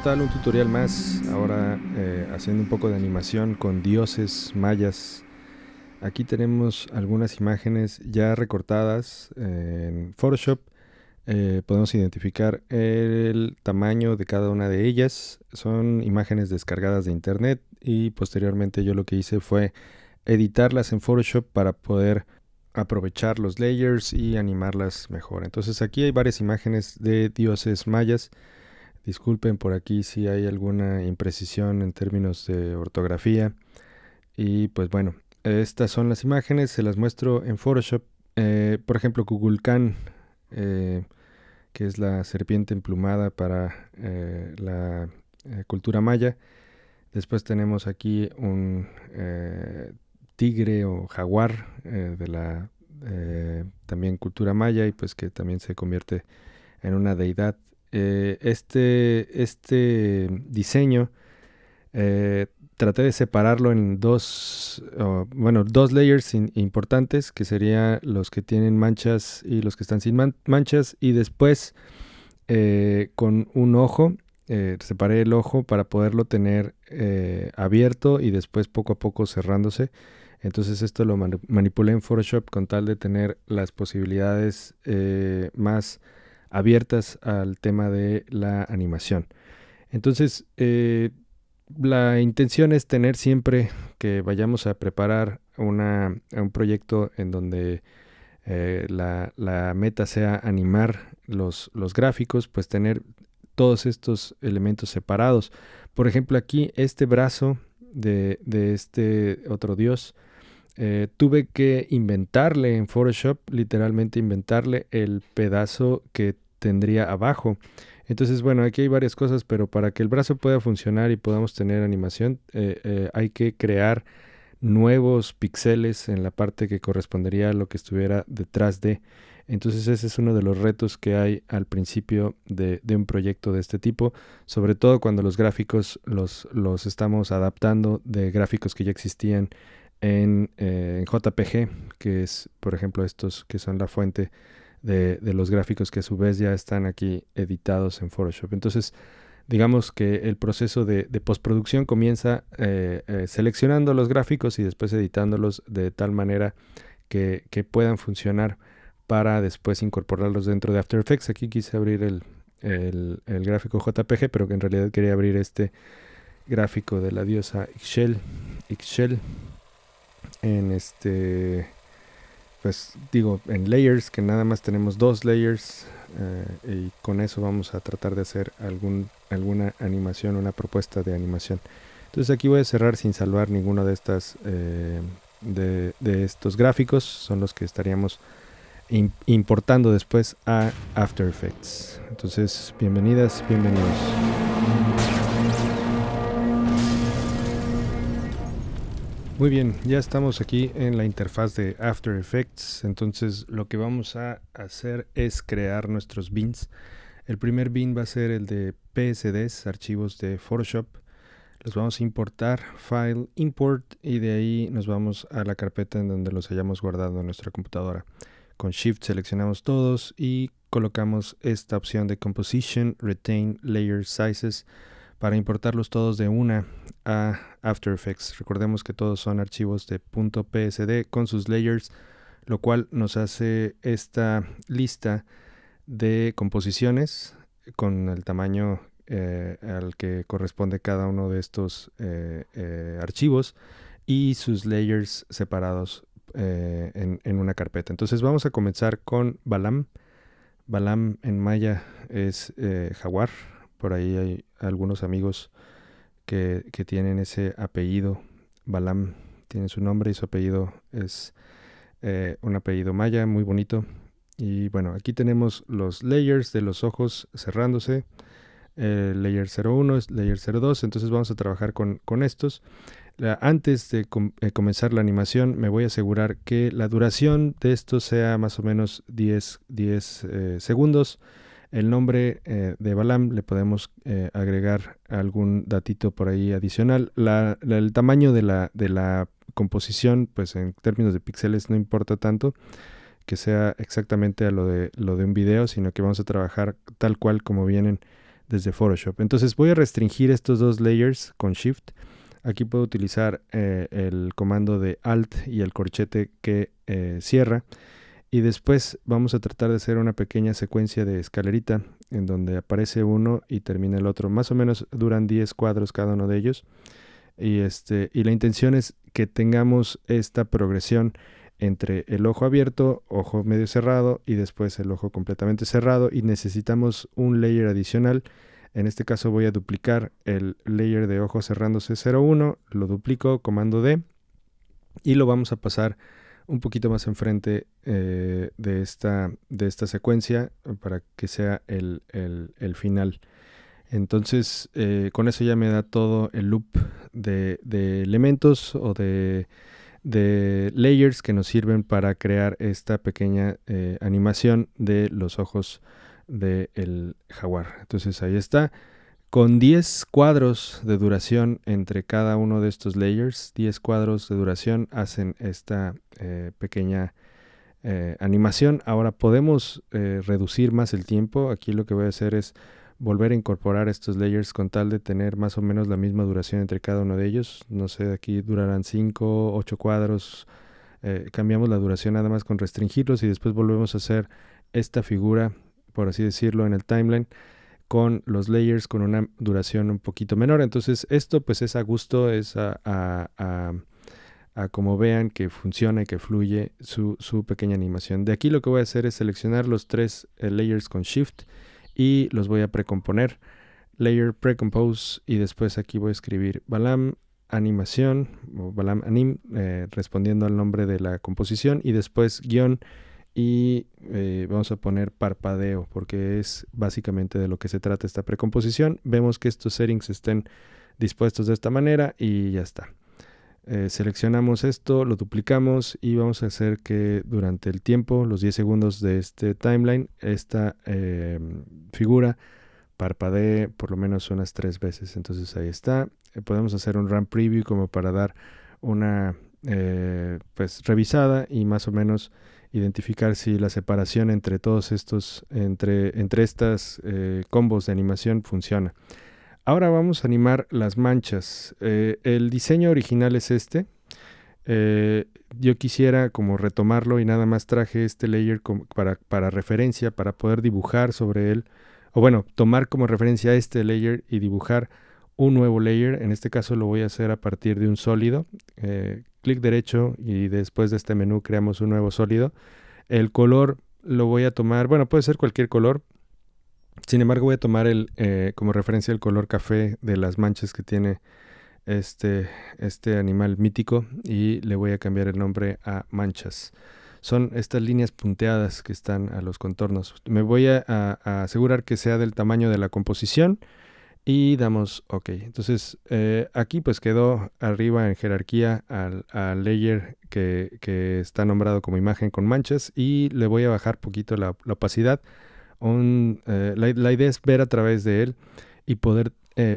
tal? Un tutorial más, ahora haciendo un poco de animación con dioses mayas. Aquí tenemos algunas imágenes ya recortadas en Photoshop. Podemos identificar el tamaño de cada una de ellas. Son imágenes descargadas de internet y posteriormente yo lo que hice fue editarlas en Photoshop para poder aprovechar los layers y animarlas mejor. Entonces aquí hay varias imágenes de dioses mayas. Disculpen por aquí si hay alguna imprecisión en términos de ortografía. Y pues bueno, estas son las imágenes, se las muestro en Photoshop. Por ejemplo, Kukulcán, eh, que es la serpiente emplumada para la cultura maya. Después tenemos aquí un tigre o jaguar de la también cultura maya y pues que también se convierte en una deidad. Este diseño traté de separarlo en dos layers importantes, que serían los que tienen manchas y los que están sin manchas, y después con un ojo, separé el ojo para poderlo tener abierto y después poco a poco cerrándose. Entonces esto lo manipulé en Photoshop con tal de tener las posibilidades más abiertas al tema de la animación. Entonces, la intención es tener siempre que vayamos a preparar un proyecto en donde la meta sea animar los gráficos, pues tener todos estos elementos separados. Por ejemplo, aquí este brazo de este otro dios, tuve que inventarle en Photoshop, literalmente inventarle el pedazo que tendría abajo. Entonces, bueno, aquí hay varias cosas, pero para que el brazo pueda funcionar y podamos tener animación, hay que crear nuevos píxeles en la parte que correspondería a lo que estuviera detrás de. Entonces ese es uno de los retos que hay al principio de un proyecto de este tipo, sobre todo cuando los gráficos los estamos adaptando de gráficos que ya existían en JPG, que es, por ejemplo, estos que son la fuente de los gráficos que a su vez ya están aquí editados en Photoshop. Entonces, digamos que el proceso de postproducción comienza seleccionando los gráficos y después editándolos de tal manera que puedan funcionar para después incorporarlos dentro de After Effects. Aquí quise abrir el gráfico JPG, pero que en realidad quería abrir este gráfico de la diosa Ixchel en pues digo, en layers, que nada más tenemos dos layers, y con eso vamos a tratar de hacer alguna animación, una propuesta de animación. Entonces aquí voy a cerrar sin salvar ninguno de estas de estos gráficos, son los que estaríamos importando después a After Effects. Entonces, bienvenidas, bienvenidos. Muy bien, ya estamos aquí en la interfaz de After Effects. Entonces lo que vamos a hacer es crear nuestros bins. El primer bin va a ser el de PSDs, archivos de Photoshop. Los vamos a importar, File, Import, y de ahí nos vamos a la carpeta en donde los hayamos guardado en nuestra computadora. Con Shift seleccionamos todos y colocamos esta opción de Composition, Retain Layer Sizes para importarlos todos de una a After Effects. Recordemos que todos son archivos de .psd con sus layers, lo cual nos hace esta lista de composiciones con el tamaño al que corresponde cada uno de estos archivos y sus layers separados en una carpeta. Entonces vamos a comenzar con Balam. Balam en maya es jaguar. Por ahí hay algunos amigos que tienen ese apellido. Balam tiene su nombre y su apellido es un apellido maya muy bonito. Y bueno, aquí tenemos los layers de los ojos cerrándose. Layer 01 es layer 02. Entonces vamos a trabajar con estos. Antes de comenzar la animación, me voy a asegurar que la duración de esto sea más o menos 10 segundos. El nombre de Balam le podemos agregar algún datito por ahí adicional. El tamaño de la composición, pues en términos de píxeles no importa tanto que sea exactamente a lo de un video, sino que vamos a trabajar tal cual como vienen desde Photoshop. Entonces voy a restringir estos dos layers con Shift. Aquí puedo utilizar el comando de Alt y el corchete que cierra. Y después vamos a tratar de hacer una pequeña secuencia de escalerita en donde aparece uno y termina el otro. Más o menos duran 10 cuadros cada uno de ellos. Y la intención es que tengamos esta progresión entre el ojo abierto, ojo medio cerrado y después el ojo completamente cerrado, y necesitamos un layer adicional. En este caso voy a duplicar el layer de ojo cerrándose 0,1, lo duplico, comando D, y lo vamos a pasar un poquito más enfrente de esta secuencia para que sea el final. Entonces con eso ya me da todo el loop de elementos o de layers que nos sirven para crear esta pequeña animación de los ojos del jaguar. Entonces ahí está, con 10 cuadros de duración entre cada uno de estos layers. 10 cuadros de duración hacen esta pequeña animación. Ahora podemos reducir más el tiempo. Aquí lo que voy a hacer es volver a incorporar estos layers con tal de tener más o menos la misma duración entre cada uno de ellos. No sé, aquí durarán 5, 8 cuadros. Cambiamos la duración nada más con restringirlos y después volvemos a hacer esta figura, por así decirlo, en el timeline con los layers con una duración un poquito menor. Entonces esto pues es a gusto, es a como vean que funciona y que fluye su pequeña animación. De aquí lo que voy a hacer es seleccionar los tres layers con Shift y los voy a precomponer. Layer Precompose, y después aquí voy a escribir Balam Animación o Balam Anim, respondiendo al nombre de la composición, y después guión, y vamos a poner parpadeo porque es básicamente de lo que se trata esta precomposición. Vemos que estos settings estén dispuestos de esta manera y ya está. Seleccionamos esto, lo duplicamos y vamos a hacer que durante el tiempo, los 10 segundos de este timeline, esta figura parpadee por lo menos unas 3 veces. Entonces ahí está. Podemos hacer un run preview como para dar una pues revisada y más o menos identificar si la separación entre todos estos, entre estas combos de animación funciona. Ahora vamos a animar las manchas. El diseño original es este. Yo quisiera como retomarlo y nada más traje este layer para referencia, para poder dibujar sobre él. O bueno, tomar como referencia este layer y dibujar un nuevo layer. En este caso lo voy a hacer a partir de un sólido. Clic derecho y después de este menú creamos un nuevo sólido. El color lo voy a tomar, bueno, puede ser cualquier color. Sin embargo, voy a tomar como referencia el color café de las manchas que tiene este animal mítico, y le voy a cambiar el nombre a manchas. Son estas líneas punteadas que están a los contornos. Me voy a asegurar que sea del tamaño de la composición y damos OK. Entonces aquí pues quedó arriba en jerarquía al layer que está nombrado como imagen con manchas, y le voy a bajar poquito la opacidad. La idea es ver a través de él y poder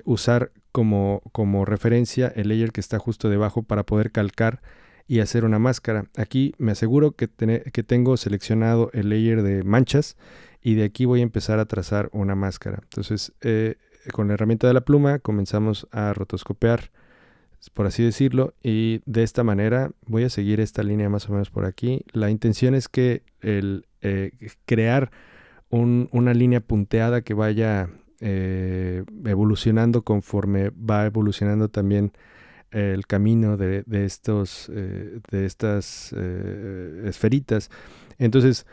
usar como referencia el layer que está justo debajo para poder calcar y hacer una máscara. Aquí me aseguro que tengo seleccionado el layer de manchas, y de aquí voy a empezar a trazar una máscara. Entonces con la herramienta de la pluma comenzamos a rotoscopiar, por así decirlo, y de esta manera voy a seguir esta línea más o menos por aquí. La intención es que crear una línea punteada que vaya evolucionando conforme va evolucionando también el camino de estas esferitas. Entonces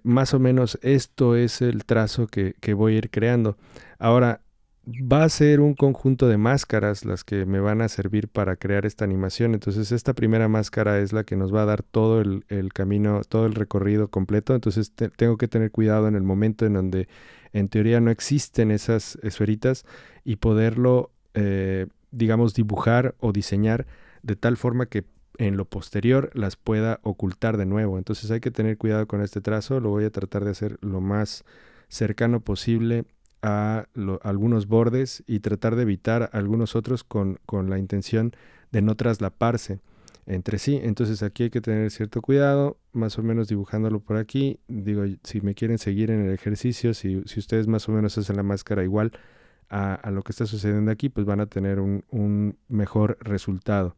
más o menos esto es el trazo que voy a ir creando. Ahora va a ser un conjunto de máscaras las que me van a servir para crear esta animación. Entonces esta primera máscara es la que nos va a dar todo el camino, todo el recorrido completo. Entonces tengo que tener cuidado en el momento en donde en teoría no existen esas esferitas, y poderlo digamos dibujar o diseñar de tal forma que en lo posterior las pueda ocultar de nuevo. Entonces hay que tener cuidado con este trazo. Lo voy a tratar de hacer lo más cercano posible a algunos bordes y tratar de evitar algunos otros con la intención de no traslaparse. entre sí. Entonces aquí hay que tener cierto cuidado, más o menos dibujándolo por aquí. Digo, si me quieren seguir en el ejercicio, si ustedes más o menos hacen la máscara igual a lo que está sucediendo aquí, pues van a tener un mejor resultado.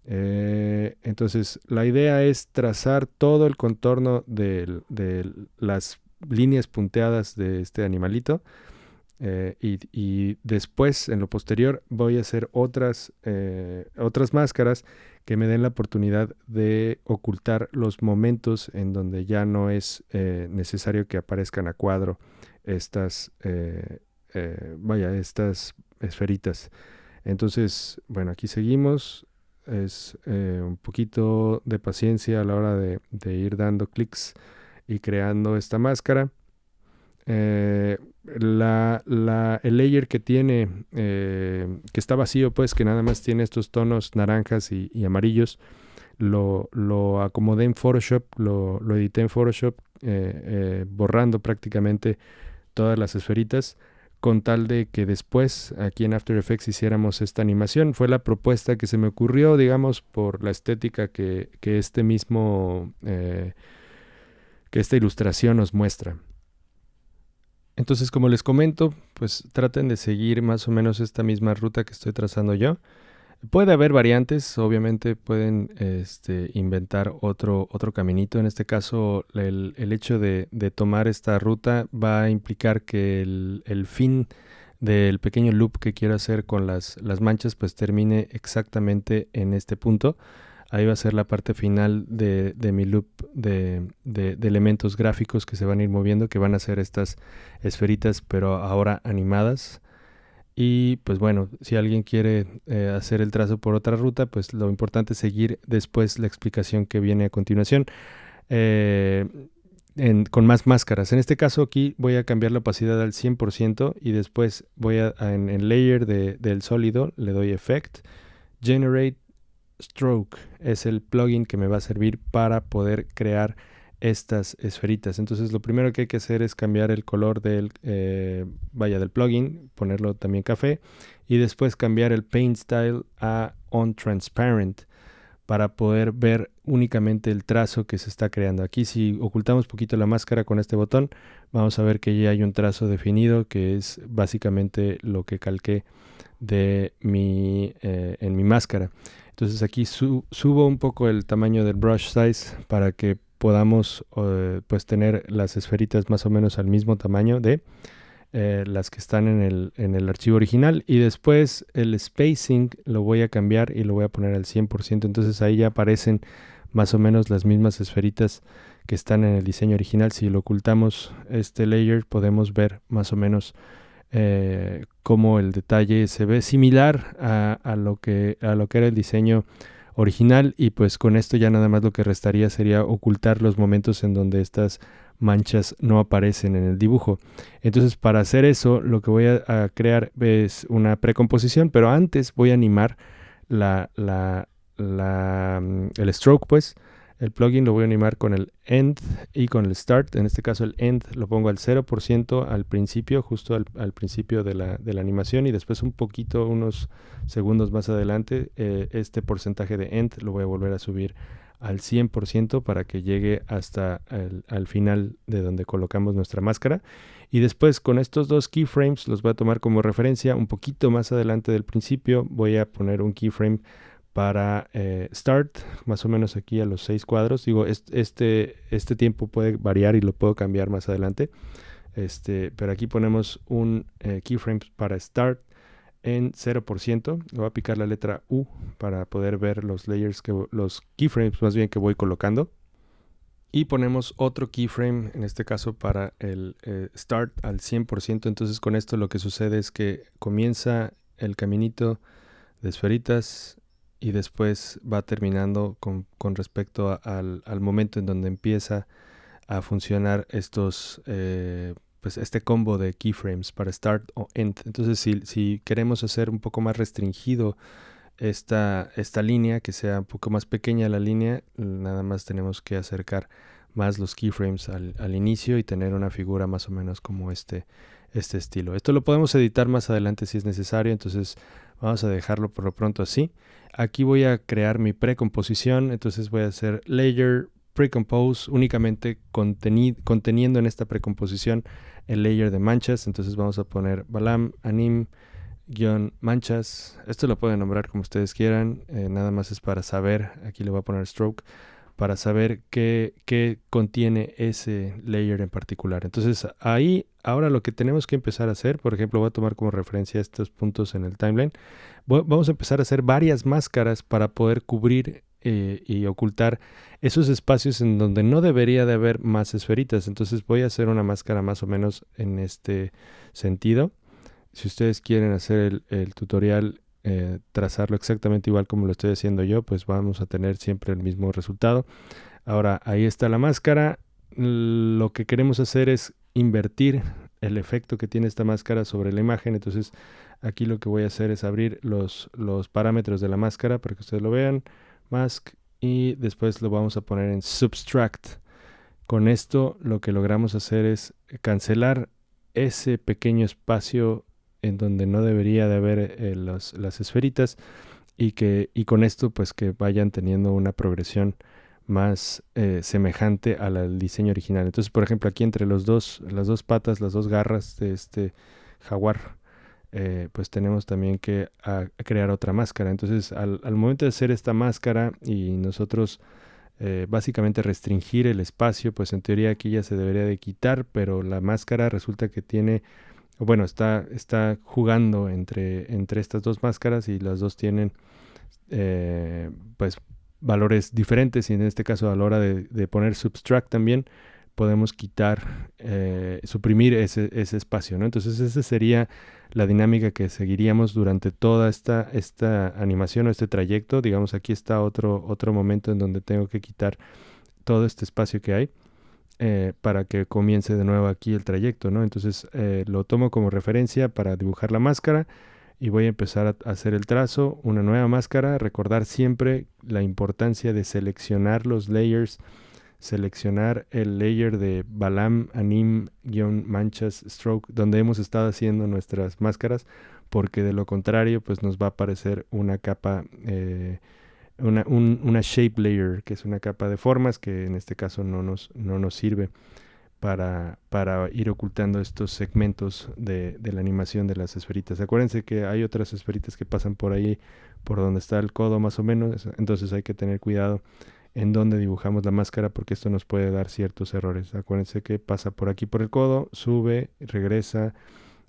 Entonces la idea es trazar todo el contorno de las líneas punteadas de este animalito. Y después, en lo posterior, voy a hacer otras máscaras que me den la oportunidad de ocultar los momentos en donde ya no es necesario que aparezcan a cuadro estas, estas esferitas. Entonces, bueno, aquí seguimos. Es un poquito de paciencia a la hora de ir dando clics y creando esta máscara. El layer que tiene, que está vacío, pues que nada más tiene estos tonos naranjas y amarillos, lo acomodé en Photoshop, lo edité en Photoshop, borrando prácticamente todas las esferitas, con tal de que después aquí en After Effects hiciéramos esta animación. Fue la propuesta que se me ocurrió, digamos, por la estética que esta ilustración nos muestra. Entonces, como les comento, pues traten de seguir más o menos esta misma ruta que estoy trazando yo. Puede haber variantes, obviamente pueden inventar otro caminito. En este caso, el hecho de tomar esta ruta va a implicar que el fin del pequeño loop que quiero hacer con las manchas pues termine exactamente en este punto. Ahí va a ser la parte final de mi loop de elementos gráficos que se van a ir moviendo, que van a ser estas esferitas, pero ahora animadas. Y pues bueno, si alguien quiere hacer el trazo por otra ruta, pues lo importante es seguir después la explicación que viene a continuación con más máscaras. En este caso aquí voy a cambiar la opacidad al 100% y después voy en el layer del sólido, le doy Effect, Generate Stroke. Es el plugin que me va a servir para poder crear estas esferitas. Entonces lo primero que hay que hacer es cambiar el color del plugin, ponerlo también café y después cambiar el paint style a on transparent para poder ver únicamente el trazo que se está creando. Aquí si ocultamos poquito la máscara con este botón, vamos a ver que ya hay un trazo definido que es básicamente lo que calqué en mi máscara. Entonces aquí subo un poco el tamaño del brush size para que podamos pues tener las esferitas más o menos al mismo tamaño de las que están en el archivo original. Y después el spacing lo voy a cambiar y lo voy a poner al 100%. Entonces ahí ya aparecen más o menos las mismas esferitas que están en el diseño original. Si lo ocultamos este layer podemos ver más o menos cómo el detalle se ve similar a lo que era el diseño original, y pues con esto ya nada más lo que restaría sería ocultar los momentos en donde estas manchas no aparecen en el dibujo. Entonces para hacer eso lo que voy a crear es una precomposición, pero antes voy a animar el stroke, pues el plugin lo voy a animar con el end y con el start. En este caso el end lo pongo al 0% al principio, justo al principio de la animación, y después un poquito, unos segundos más adelante, este porcentaje de end lo voy a volver a subir al 100% para que llegue hasta al final de donde colocamos nuestra máscara. Y después con estos dos keyframes los voy a tomar como referencia. Un poquito más adelante del principio voy a poner un keyframe para start, más o menos aquí a los 6 cuadros. Digo, este tiempo puede variar y lo puedo cambiar más adelante. Pero aquí ponemos un keyframe para start en 0%. Le voy a picar la letra U para poder ver los keyframes más bien que voy colocando. Y ponemos otro keyframe, en este caso para el start al 100%. Entonces con esto lo que sucede es que comienza el caminito de esferitas y después va terminando con respecto al momento en donde empieza a funcionar pues este combo de keyframes para start o end. Entonces si queremos hacer un poco más restringido esta línea, que sea un poco más pequeña la línea, nada más tenemos que acercar más los keyframes al inicio y tener una figura más o menos como este estilo. Esto lo podemos editar más adelante si es necesario, entonces Vamos a dejarlo por lo pronto así. Aquí voy a crear mi precomposición, entonces voy a hacer layer precompose, únicamente conteniendo en esta precomposición el layer de manchas. Entonces vamos a poner Balam anim manchas. Esto lo pueden nombrar como ustedes quieran, nada más es para saber. Aquí le voy a poner stroke para saber qué contiene ese layer en particular. Entonces ahí ahora lo que tenemos que empezar a hacer, por ejemplo, voy a tomar como referencia estos puntos en el timeline. Vamos a empezar a hacer varias máscaras para poder cubrir y ocultar esos espacios en donde no debería de haber más esferitas. Entonces voy a hacer una máscara más o menos en este sentido. Si ustedes quieren hacer el tutorial, trazarlo exactamente igual como lo estoy haciendo yo, pues vamos a tener siempre el mismo resultado. Ahora, ahí está la máscara. Lo que queremos hacer es invertir el efecto que tiene esta máscara sobre la imagen. Entonces, aquí lo que voy a hacer es abrir los parámetros de la máscara para que ustedes lo vean. Mask, y después lo vamos a poner en Subtract. Con esto lo que logramos hacer es cancelar ese pequeño espacio en donde no debería de haber las esferitas, y con esto pues que vayan teniendo una progresión más semejante al diseño original. Entonces, por ejemplo, aquí entre las dos patas, las dos garras de este jaguar, pues tenemos también que crear otra máscara. Entonces, al momento de hacer esta máscara y nosotros básicamente restringir el espacio, pues en teoría aquí ya se debería de quitar, pero la máscara resulta que tiene, bueno, está jugando entre estas dos máscaras, y las dos tienen pues valores diferentes, y en este caso a la hora de poner subtract también podemos quitar, suprimir ese espacio, ¿no? Entonces esa sería la dinámica que seguiríamos durante toda esta animación o este trayecto. Digamos, aquí está otro momento en donde tengo que quitar todo este espacio que hay, para que comience de nuevo aquí el trayecto, ¿no? Entonces lo tomo como referencia para dibujar la máscara, y voy a empezar a hacer el trazo, una nueva máscara. Recordar siempre la importancia de seleccionar los layers, seleccionar el layer de Balam, Anim, Manchas, Stroke, donde hemos estado haciendo nuestras máscaras, porque de lo contrario pues nos va a aparecer una capa, una shape layer, que es una capa de formas que en este caso no nos sirve para ir ocultando estos segmentos de la animación de las esferitas. Acuérdense que hay otras esferitas que pasan por ahí, por donde está el codo más o menos, entonces hay que tener cuidado en donde dibujamos la máscara, porque esto nos puede dar ciertos errores. Acuérdense que pasa por aquí por el codo, sube, regresa,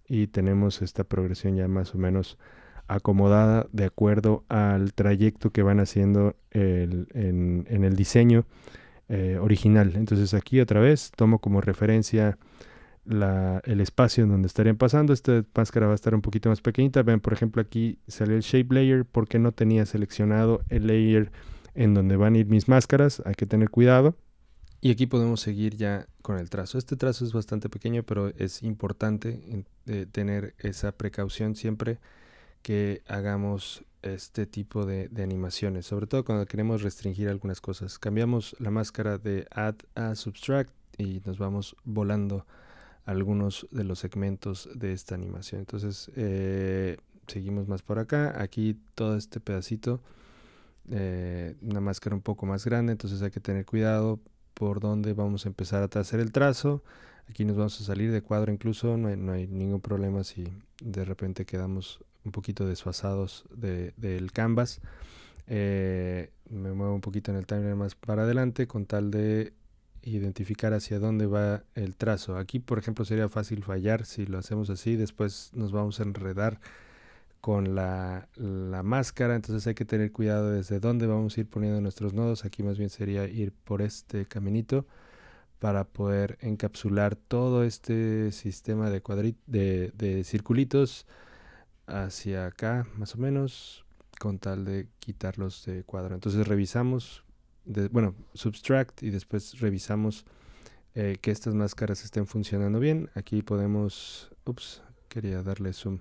y tenemos esta progresión ya más o menos acomodada de acuerdo al trayecto que van haciendo en el diseño original. Entonces aquí otra vez tomo como referencia el espacio en donde estarían pasando. Esta máscara va a estar un poquito más pequeñita. Ven, por ejemplo, aquí sale el shape layer porque no tenía seleccionado el layer en donde van a ir mis máscaras. Hay que tener cuidado. Y aquí podemos seguir ya con el trazo. Este trazo es bastante pequeño, pero es importante tener esa precaución siempre que hagamos este tipo de animaciones, sobre todo cuando queremos restringir algunas cosas. Cambiamos la máscara de Add a Subtract y nos vamos volando algunos de los segmentos de esta animación. Entonces seguimos más por acá. Aquí todo este pedacito, una máscara un poco más grande, entonces hay que tener cuidado por dónde vamos a empezar a hacer el trazo. Aquí nos vamos a salir de cuadro incluso, no hay ningún problema si de repente quedamos un poquito desfasados del canvas. Me muevo un poquito en el timeline más para adelante con tal de identificar hacia dónde va el trazo. Aquí, por ejemplo, sería fácil fallar si lo hacemos así. Después nos vamos a enredar con la máscara, entonces hay que tener cuidado desde dónde vamos a ir poniendo nuestros nodos. Aquí más bien sería ir por este caminito para poder encapsular todo este sistema de circulitos hacia acá más o menos, con tal de quitarlos de cuadro. Entonces revisamos, subtract, y después revisamos que estas máscaras estén funcionando bien. Aquí podemos, quería darle zoom,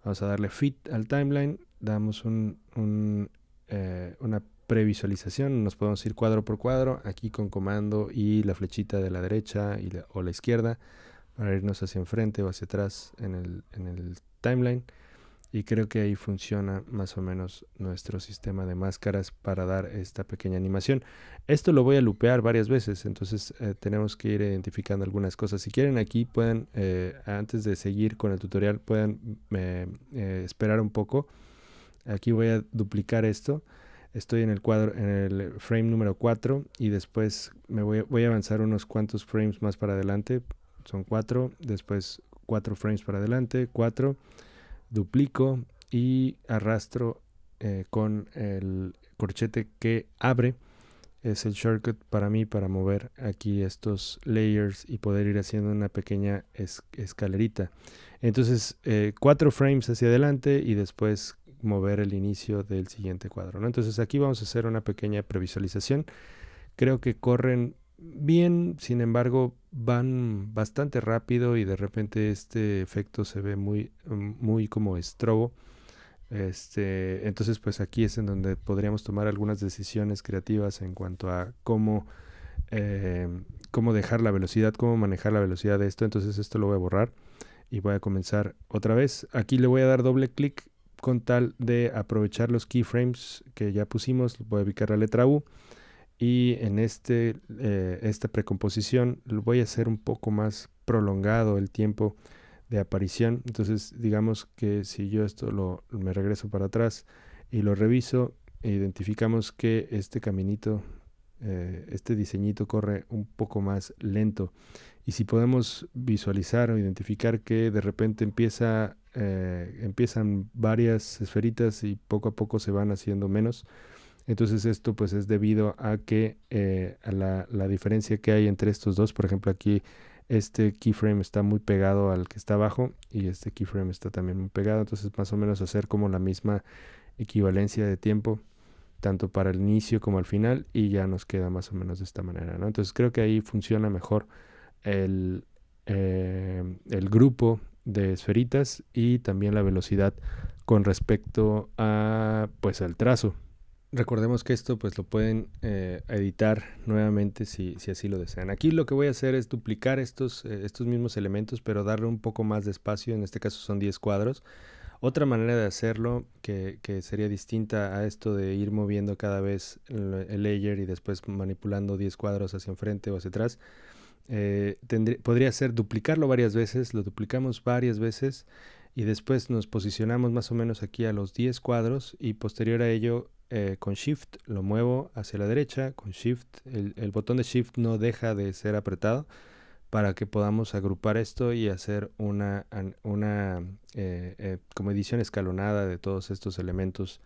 vamos a darle fit al timeline, damos una previsualización, nos podemos ir cuadro por cuadro, aquí con comando y la flechita de la derecha o la izquierda, para irnos hacia enfrente o hacia atrás en el timeline. Y creo que ahí funciona más o menos nuestro sistema de máscaras para dar esta pequeña animación. Esto lo voy a lupear varias veces, entonces tenemos que ir identificando algunas cosas. Si quieren aquí pueden, antes de seguir con el tutorial, pueden esperar un poco. Aquí voy a duplicar esto. Estoy en el cuadro, en el frame número 4 y después voy a avanzar unos cuantos frames más para adelante. Son 4, después 4 frames para adelante, 4, duplico y arrastro con el corchete que abre. Es el shortcut para mí para mover aquí estos layers y poder ir haciendo una pequeña escalerita. Entonces 4 frames hacia adelante y después mover el inicio del siguiente cuadro, ¿no? Entonces aquí vamos a hacer una pequeña previsualización. Creo que corren bien, sin embargo van bastante rápido y de repente este efecto se ve muy como estrobo. Entonces pues aquí es en donde podríamos tomar algunas decisiones creativas en cuanto a cómo dejar la velocidad, cómo manejar la velocidad de esto. Entonces esto lo voy a borrar y voy a comenzar otra vez. Aquí le voy a dar doble clic con tal de aprovechar los keyframes que ya pusimos. Voy a ubicar la letra U y en esta precomposición voy a hacer un poco más prolongado el tiempo de aparición. Entonces digamos que si yo esto me regreso para atrás y lo reviso, identificamos que este caminito, este diseñito corre un poco más lento. Y si podemos visualizar o identificar que de repente empiezan varias esferitas y poco a poco se van haciendo menos, entonces esto pues es debido a que a la diferencia que hay entre estos dos. Por ejemplo, aquí este keyframe está muy pegado al que está abajo y este keyframe está también muy pegado. Entonces más o menos hacer como la misma equivalencia de tiempo tanto para el inicio como al final y ya nos queda más o menos de esta manera, ¿no? Entonces creo que ahí funciona mejor el grupo de esferitas y también la velocidad con respecto a pues al trazo. Recordemos que esto pues lo pueden editar nuevamente si así lo desean. Aquí lo que voy a hacer es duplicar estos mismos elementos, pero darle un poco más de espacio. En este caso son 10 cuadros. Otra manera de hacerlo que sería distinta a esto de ir moviendo cada vez el layer y después manipulando 10 cuadros hacia enfrente o hacia atrás, podría ser duplicarlo varias veces. Lo duplicamos varias veces y después nos posicionamos más o menos aquí a los 10 cuadros y posterior a ello con Shift lo muevo hacia la derecha. Con Shift, el botón de Shift no deja de ser apretado para que podamos agrupar esto y hacer una como edición escalonada de todos estos elementos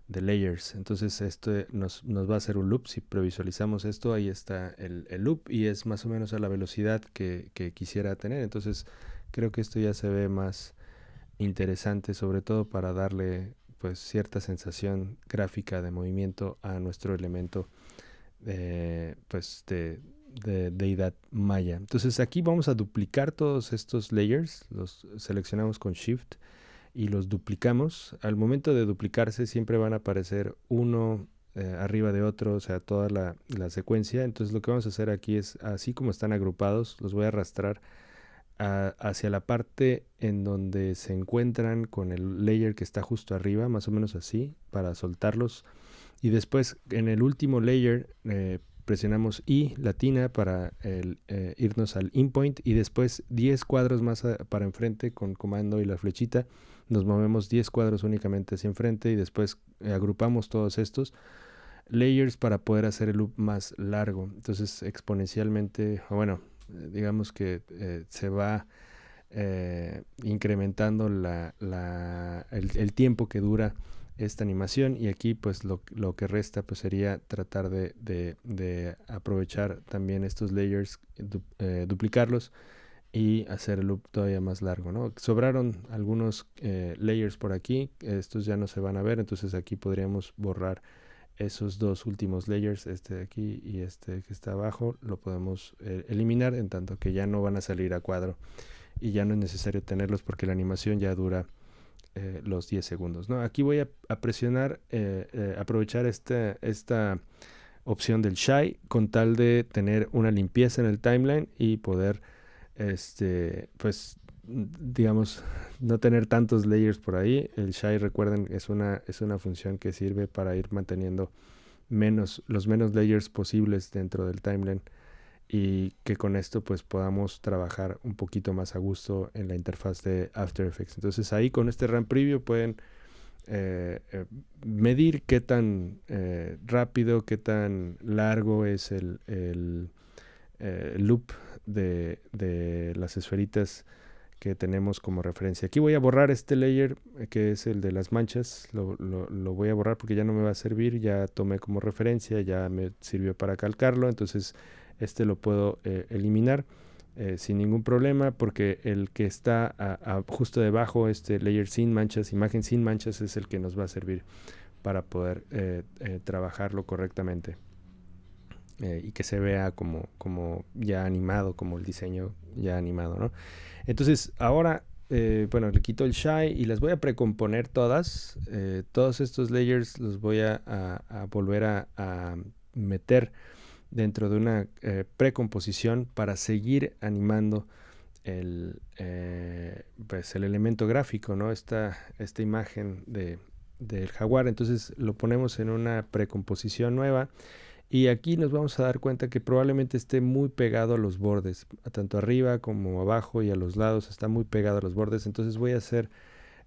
de layers. Entonces esto nos va a hacer un loop. Si previsualizamos esto, ahí está el loop y es más o menos a la velocidad que quisiera tener. Entonces creo que esto ya se ve más interesante, sobre todo para darle pues cierta sensación gráfica de movimiento a nuestro elemento pues de deidad maya. Entonces aquí vamos a duplicar todos estos layers, los seleccionamos con Shift y los duplicamos. Al momento de duplicarse siempre van a aparecer uno arriba de otro, o sea, toda la secuencia. Entonces lo que vamos a hacer aquí es, así como están agrupados, los voy a arrastrar hacia la parte en donde se encuentran con el layer que está justo arriba, más o menos así, para soltarlos. Y después en el último layer presionamos I latina para irnos al inpoint y después 10 cuadros más para enfrente con comando y la flechita. Nos movemos 10 cuadros únicamente hacia enfrente y después agrupamos todos estos layers para poder hacer el loop más largo. Entonces exponencialmente, bueno, digamos que se va incrementando el tiempo que dura esta animación y aquí pues lo que resta pues sería tratar de aprovechar también estos layers, duplicarlos y hacer el loop todavía más largo, ¿no? Sobraron algunos layers por aquí, estos ya no se van a ver, entonces aquí podríamos borrar esos dos últimos layers, este de aquí y este que está abajo, lo podemos eliminar en tanto que ya no van a salir a cuadro y ya no es necesario tenerlos porque la animación ya dura los 10 segundos, ¿no? Aquí voy a presionar, aprovechar esta opción del Shy con tal de tener una limpieza en el timeline y poder pues digamos, no tener tantos layers por ahí. El shy, recuerden, es una función que sirve para ir manteniendo los menos layers posibles dentro del timeline y que con esto pues podamos trabajar un poquito más a gusto en la interfaz de After Effects. Entonces ahí con este RAM Preview pueden medir qué tan rápido, qué tan largo es el loop de las esferitas que tenemos como referencia. Aquí voy a borrar este layer que es el de las manchas, lo voy a borrar porque ya no me va a servir, ya tomé como referencia, ya me sirvió para calcarlo, entonces este lo puedo eliminar sin ningún problema, porque el que está justo debajo, este layer sin manchas, imagen sin manchas, es el que nos va a servir para poder trabajarlo correctamente. Y que se vea como ya animado, como el diseño ya animado, ¿no? Entonces ahora, bueno, le quito el shy y las voy a precomponer todas. Todos estos layers los voy a volver a meter dentro de una precomposición para seguir animando pues el elemento gráfico, ¿no? Esta imagen del jaguar. Entonces lo ponemos en una precomposición nueva. Y aquí nos vamos a dar cuenta que probablemente esté muy pegado a los bordes, tanto arriba como abajo y a los lados está muy pegado a los bordes. Entonces voy a hacer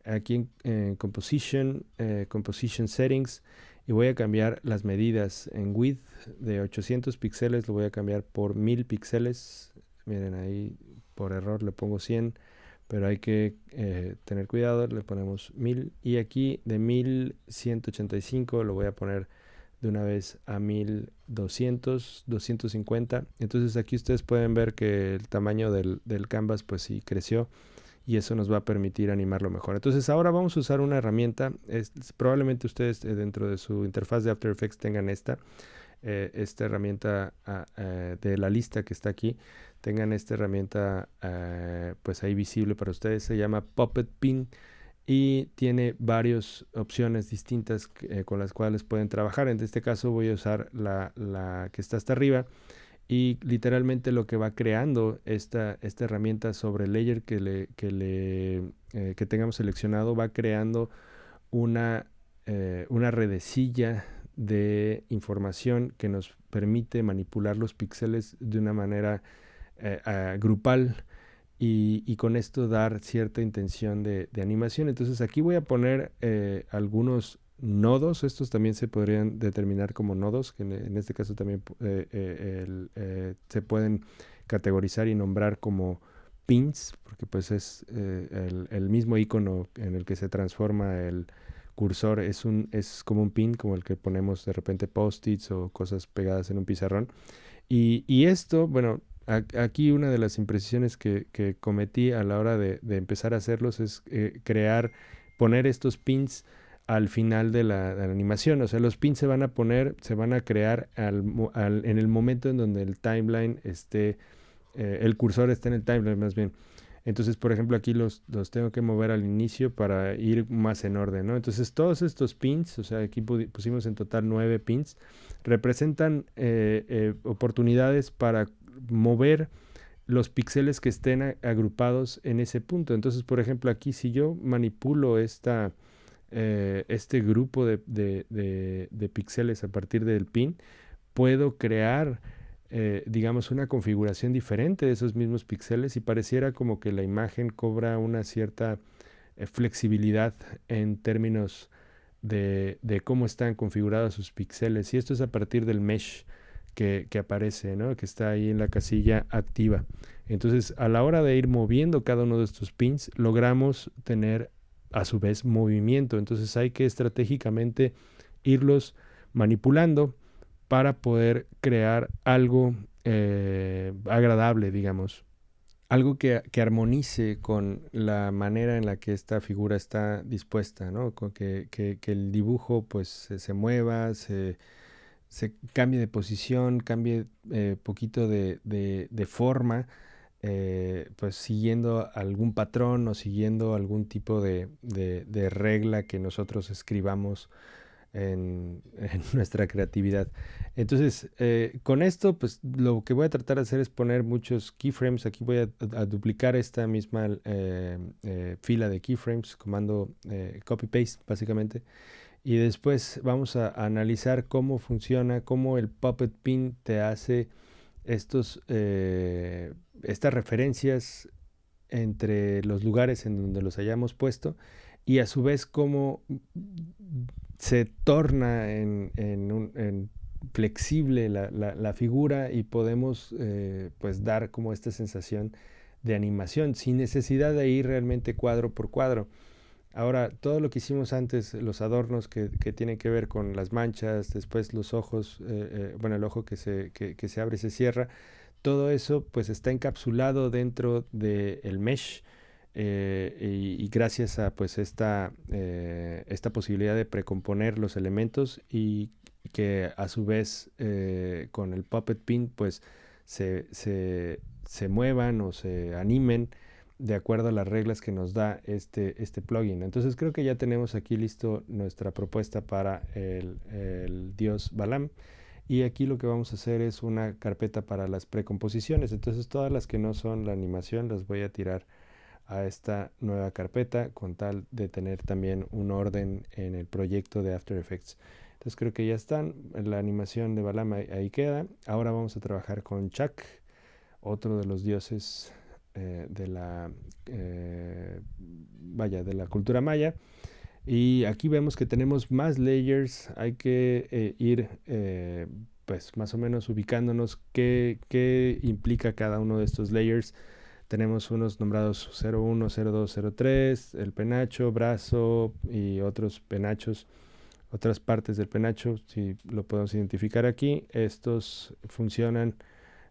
aquí en Composition Settings y voy a cambiar las medidas en width de 800 píxeles, lo voy a cambiar por 1000 píxeles. Miren, ahí por error le pongo 100, pero hay que tener cuidado, le ponemos 1000 y aquí de 1185 lo voy a poner de una vez a 1200, 250. Entonces aquí ustedes pueden ver que el tamaño del canvas pues sí creció y eso nos va a permitir animarlo mejor. Entonces ahora vamos a usar una herramienta, probablemente ustedes dentro de su interfaz de After Effects tengan esta herramienta de la lista que está aquí, tengan esta herramienta pues ahí visible para ustedes, se llama Puppet Pin y tiene varias opciones distintas con las cuales pueden trabajar. En este caso voy a usar la que está hasta arriba y literalmente lo que va creando esta herramienta sobre el layer que tengamos seleccionado va creando una redecilla de información que nos permite manipular los píxeles de una manera grupal y con esto dar cierta intención de animación. Entonces aquí voy a poner algunos nodos, estos también se podrían determinar como nodos, que en este caso también se pueden categorizar y nombrar como pins, porque pues es el mismo icono en el que se transforma el cursor, es como un pin, como el que ponemos de repente post-its o cosas pegadas en un pizarrón. Y esto, bueno, aquí una de las imprecisiones que cometí a la hora de empezar a hacerlos es poner estos pins al final de la animación. O sea, los pins se van a crear en el momento en donde el timeline el cursor esté en el timeline más bien. Entonces, por ejemplo, aquí los tengo que mover al inicio para ir más en orden, ¿no? Entonces, todos estos pins, o sea, aquí pusimos en total 9 pins, representan oportunidades para mover los píxeles que estén agrupados en ese punto. Entonces, por ejemplo, aquí si yo manipulo este grupo de píxeles a partir del pin, puedo crear, digamos, una configuración diferente de esos mismos píxeles y pareciera como que la imagen cobra una cierta flexibilidad en términos de cómo están configurados sus píxeles. Y esto es a partir del mesh que aparece, ¿no? Que está ahí en la casilla activa. Entonces, a la hora de ir moviendo cada uno de estos pins, logramos tener a su vez movimiento. Entonces hay que estratégicamente irlos manipulando para poder crear algo agradable, digamos. Algo que armonice con la manera en la que esta figura está dispuesta, ¿no? Con que el dibujo pues se mueva, se cambie de posición, cambie poquito de forma, pues siguiendo algún patrón o siguiendo algún tipo de regla que nosotros escribamos en nuestra creatividad. Entonces, con esto, pues lo que voy a tratar de hacer es poner muchos keyframes. Aquí voy a duplicar esta misma fila de keyframes, comando copy-paste básicamente. Y después vamos a analizar cómo funciona, cómo el Puppet Pin te hace estas referencias entre los lugares en donde los hayamos puesto y a su vez cómo se torna en flexible la figura y podemos pues dar como esta sensación de animación sin necesidad de ir realmente cuadro por cuadro. Ahora, todo lo que hicimos antes, los adornos que tienen que ver con las manchas, después los ojos, bueno, el ojo que se abre y se cierra, todo eso pues está encapsulado dentro del mesh y gracias a pues esta posibilidad de precomponer los elementos y que a su vez con el Puppet Pin pues se muevan o se animen de acuerdo a las reglas que nos da este plugin. Entonces creo que ya tenemos aquí listo nuestra propuesta para el dios Balaam. Y aquí lo que vamos a hacer es una carpeta para las precomposiciones. Entonces todas las que no son la animación las voy a tirar a esta nueva carpeta con tal de tener también un orden en el proyecto de After Effects. Entonces creo que ya están. La animación de Balaam ahí queda. Ahora vamos a trabajar con Chak, otro de los dioses de la de la cultura maya. Y aquí vemos que tenemos más layers. Hay que ir pues más o menos ubicándonos qué implica cada uno de estos layers. Tenemos unos nombrados 01, 02, 03, el penacho, brazo y otros penachos, otras partes del penacho, si lo podemos identificar aquí. Estos funcionan,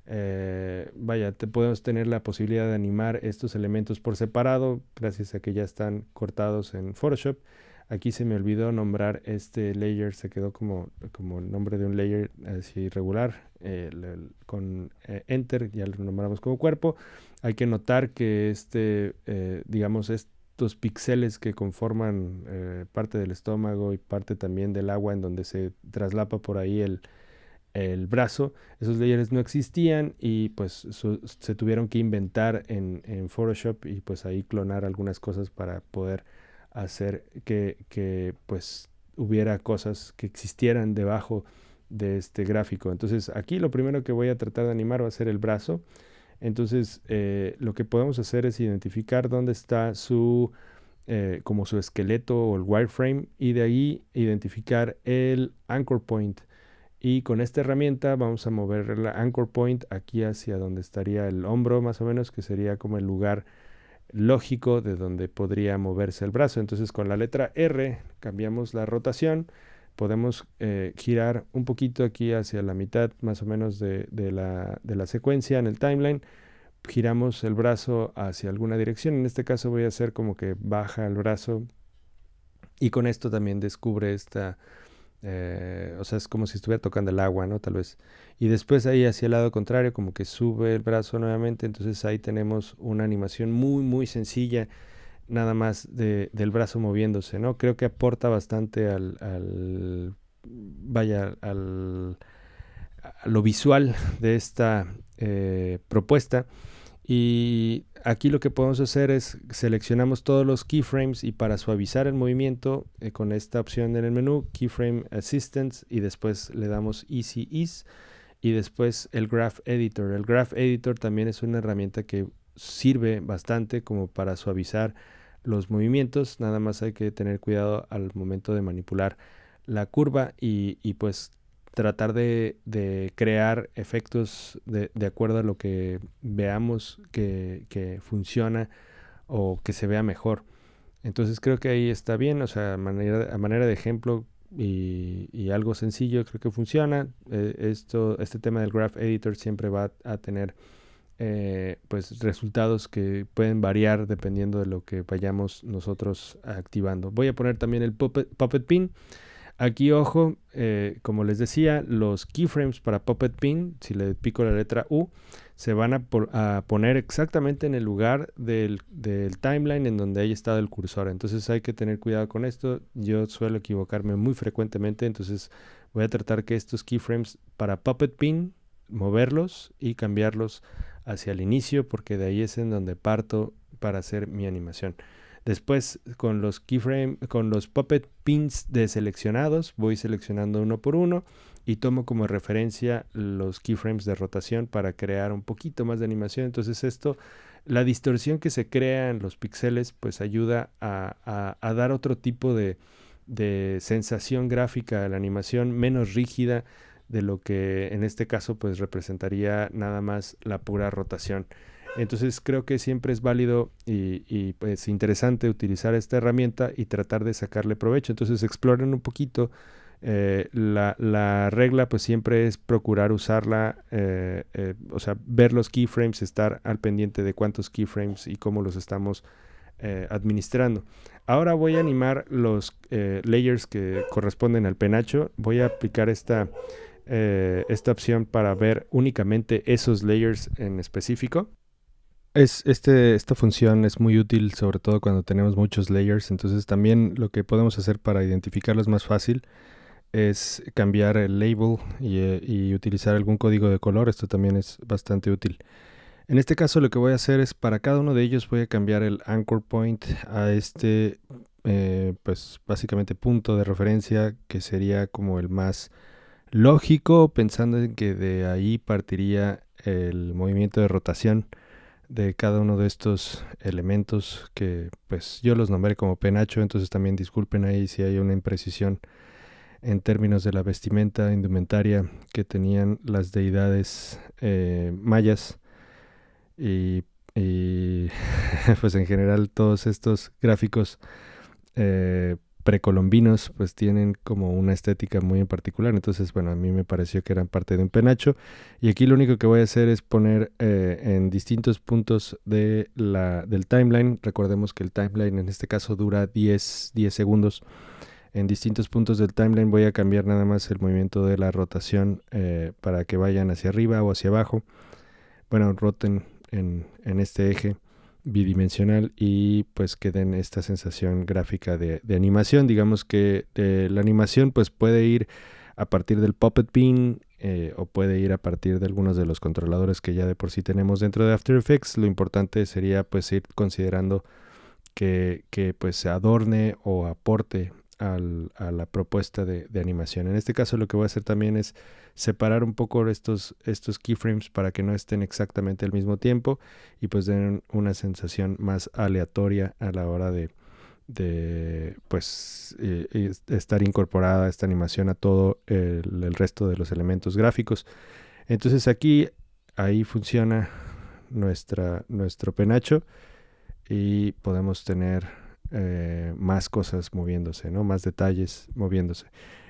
podemos tener la posibilidad de animar estos elementos por separado, gracias a que ya están cortados en Photoshop. Aquí se me olvidó nombrar este layer, se quedó como el nombre de un layer así regular, con Enter ya lo nombramos como cuerpo. Hay que notar que digamos, estos píxeles que conforman parte del estómago y parte también del agua en donde se traslapa por ahí el brazo, esos layers no existían y pues se tuvieron que inventar en Photoshop y pues ahí clonar algunas cosas para poder hacer que pues hubiera cosas que existieran debajo de este gráfico. Entonces aquí lo primero que voy a tratar de animar va a ser el brazo. Entonces lo que podemos hacer es identificar dónde está como su esqueleto o el wireframe y de ahí identificar el anchor point. Y con esta herramienta vamos a mover la anchor point aquí hacia donde estaría el hombro más o menos, que sería como el lugar lógico de donde podría moverse el brazo. Entonces con la letra R cambiamos la rotación, podemos girar un poquito aquí hacia la mitad más o menos de la secuencia en el timeline, giramos el brazo hacia alguna dirección, en este caso voy a hacer como que baja el brazo y con esto también descubre o sea, es como si estuviera tocando el agua, ¿no? Tal vez. Y después ahí hacia el lado contrario, como que sube el brazo nuevamente. Entonces ahí tenemos una animación muy, muy sencilla, nada más del brazo moviéndose, ¿no? Creo que aporta bastante a lo visual de esta propuesta. Y aquí lo que podemos hacer es seleccionamos todos los keyframes y para suavizar el movimiento con esta opción en el menú, Keyframe Assistance, y después le damos Easy Ease y después el Graph Editor. El Graph Editor también es una herramienta que sirve bastante como para suavizar los movimientos, nada más hay que tener cuidado al momento de manipular la curva y pues tratar de crear efectos de acuerdo a lo que veamos que funciona o que se vea mejor. Entonces creo que ahí está bien, o sea, a manera de ejemplo y algo sencillo creo que funciona. Este tema del Graph Editor siempre va a tener pues resultados que pueden variar dependiendo de lo que vayamos nosotros activando. Voy a poner también el Puppet Pin. Aquí, ojo, como les decía, los keyframes para Puppet Pin, si le pico la letra U, se van a poner exactamente en el lugar del timeline en donde haya estado el cursor. Entonces hay que tener cuidado con esto. Yo suelo equivocarme muy frecuentemente, entonces voy a tratar que estos keyframes para Puppet Pin, moverlos y cambiarlos hacia el inicio, porque de ahí es en donde parto para hacer mi animación. Después, con los keyframe, con los puppet pins deseleccionados, voy seleccionando uno por uno y tomo como referencia los keyframes de rotación para crear un poquito más de animación. Entonces esto, la distorsión que se crea en los píxeles, pues ayuda a dar otro tipo de sensación gráfica a la animación, menos rígida de lo que en este caso pues representaría nada más la pura rotación. Entonces creo que siempre es válido pues interesante utilizar esta herramienta y tratar de sacarle provecho. Entonces exploren un poquito. La regla pues siempre es procurar usarla, o sea, ver los keyframes, estar al pendiente de cuántos keyframes y cómo los estamos administrando. Ahora voy a animar los layers que corresponden al penacho. Voy a aplicar esta opción para ver únicamente esos layers en específico. Esta función es muy útil, sobre todo cuando tenemos muchos layers. Entonces también lo que podemos hacer para identificarlos más fácil es cambiar el label y utilizar algún código de color. Esto también es bastante útil. En este caso lo que voy a hacer es para cada uno de ellos voy a cambiar el anchor point a pues básicamente punto de referencia, que sería como el más lógico, pensando en que de ahí partiría el movimiento de rotación de cada uno de estos elementos, que pues yo los nombré como penacho. Entonces también disculpen ahí si hay una imprecisión en términos de la vestimenta indumentaria que tenían las deidades mayas y pues en general todos estos gráficos precolombinos pues tienen como una estética muy en particular. Entonces bueno, a mí me pareció que eran parte de un penacho, y aquí lo único que voy a hacer es poner en distintos puntos del timeline. Recordemos que el timeline en este caso dura 10 segundos. En distintos puntos del timeline voy a cambiar nada más el movimiento de la rotación para que vayan hacia arriba o hacia abajo. Bueno, roten en este eje bidimensional y pues que den esta sensación gráfica de animación. Digamos que la animación pues puede ir a partir del Puppet Pin o puede ir a partir de algunos de los controladores que ya de por sí tenemos dentro de After Effects. Lo importante sería pues ir considerando que pues se adorne o aporte a la propuesta de animación. En este caso lo que voy a hacer también es separar un poco estos keyframes para que no estén exactamente al mismo tiempo y pues den una sensación más aleatoria a la hora de pues estar incorporada esta animación a todo el resto de los elementos gráficos. Entonces ahí funciona nuestro penacho y podemos tener más cosas moviéndose, ¿no? Más detalles moviéndose.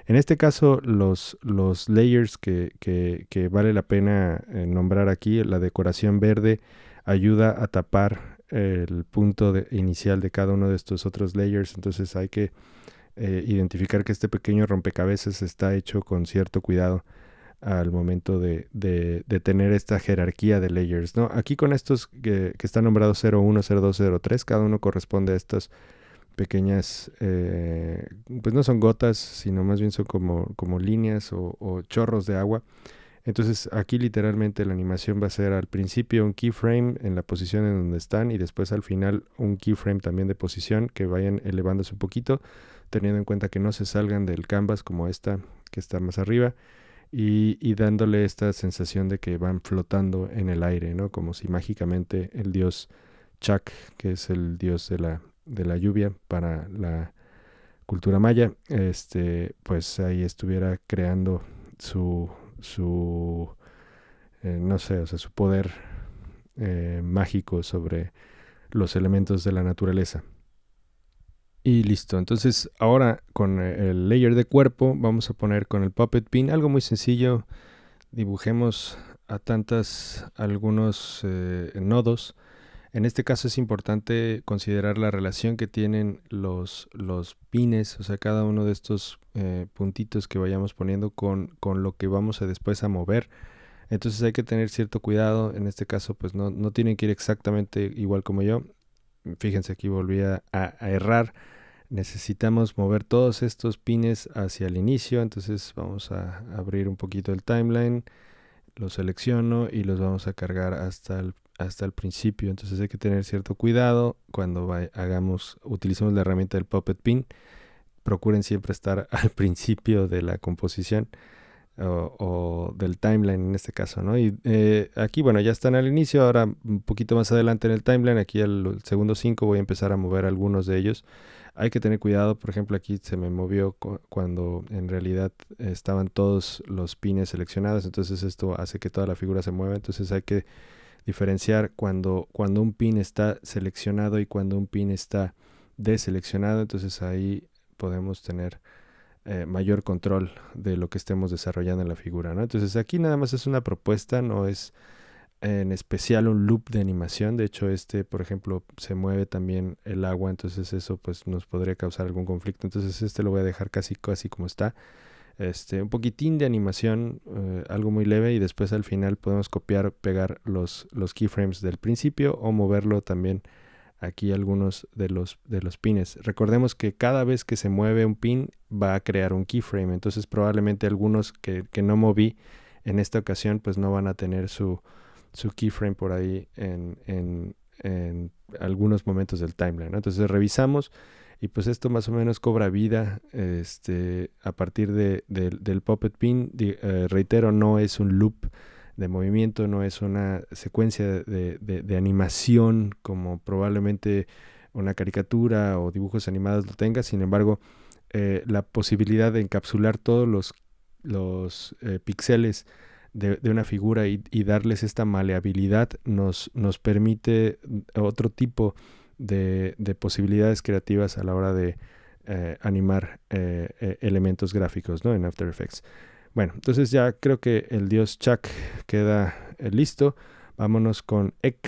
En este caso, los layers que vale la pena nombrar aquí, la decoración verde ayuda a tapar el punto inicial de cada uno de estos otros layers. Entonces hay que identificar que este pequeño rompecabezas está hecho con cierto cuidado al momento de tener esta jerarquía de layers, ¿no? Aquí con estos que están nombrados 01, 02, 03, cada uno corresponde a estas pequeñas, pues no son gotas, sino más bien son como líneas o chorros de agua. Entonces aquí literalmente la animación va a ser al principio un keyframe en la posición en donde están y después al final un keyframe también de posición, que vayan elevándose un poquito, teniendo en cuenta que no se salgan del canvas como esta que está más arriba. Y dándole esta sensación de que van flotando en el aire, ¿no? Como si mágicamente el dios Chak, que es el dios de la lluvia para la cultura maya, pues ahí estuviera creando su no sé, o sea, su poder mágico sobre los elementos de la naturaleza. Y listo, entonces ahora con el layer de cuerpo vamos a poner con el Puppet Pin algo muy sencillo. Dibujemos algunos nodos. En este caso es importante considerar la relación que tienen los pines, o sea, cada uno de estos puntitos que vayamos poniendo con lo que vamos a después a mover. Entonces hay que tener cierto cuidado. En este caso, pues no tienen que ir exactamente igual como yo. Fíjense, aquí volví a errar. Necesitamos mover todos estos pines hacia el inicio. Entonces vamos a abrir un poquito el timeline. Los selecciono y los vamos a cargar hasta el principio. Entonces hay que tener cierto cuidado cuando utilicemos la herramienta del Puppet Pin. Procuren siempre estar al principio de la composición o del timeline en este caso, ¿no? Y aquí, bueno, ya están al inicio. Ahora un poquito más adelante en el timeline, aquí el segundo 5 voy a empezar a mover algunos de ellos. Hay que tener cuidado, por ejemplo, aquí se me movió cuando en realidad estaban todos los pines seleccionados, entonces esto hace que toda la figura se mueva. Entonces hay que diferenciar cuando un pin está seleccionado y cuando un pin está deseleccionado. Entonces ahí podemos tener mayor control de lo que estemos desarrollando en la figura, ¿no? Entonces aquí nada más es una propuesta, no es en especial un loop de animación. De hecho, por ejemplo, se mueve también el agua, entonces eso pues nos podría causar algún conflicto. Entonces lo voy a dejar casi como está. Un poquitín de animación, algo muy leve, y después al final podemos copiar, pegar los keyframes del principio o moverlo también aquí algunos de los pines. Recordemos que cada vez que se mueve un pin va a crear un keyframe, entonces probablemente algunos que no moví en esta ocasión pues no van a tener su keyframe por ahí en algunos momentos del timeline, ¿no? Entonces revisamos y pues esto más o menos cobra vida a partir del Puppet Pin. Reitero, no es un loop de movimiento, no es una secuencia de animación como probablemente una caricatura o dibujos animados lo tenga. Sin embargo, la posibilidad de encapsular todos los píxeles de una figura y darles esta maleabilidad nos permite otro tipo de posibilidades creativas a la hora de animar elementos gráficos, ¿no? En After Effects. Bueno, entonces ya creo que el dios Chuck queda listo. Vámonos con Ek.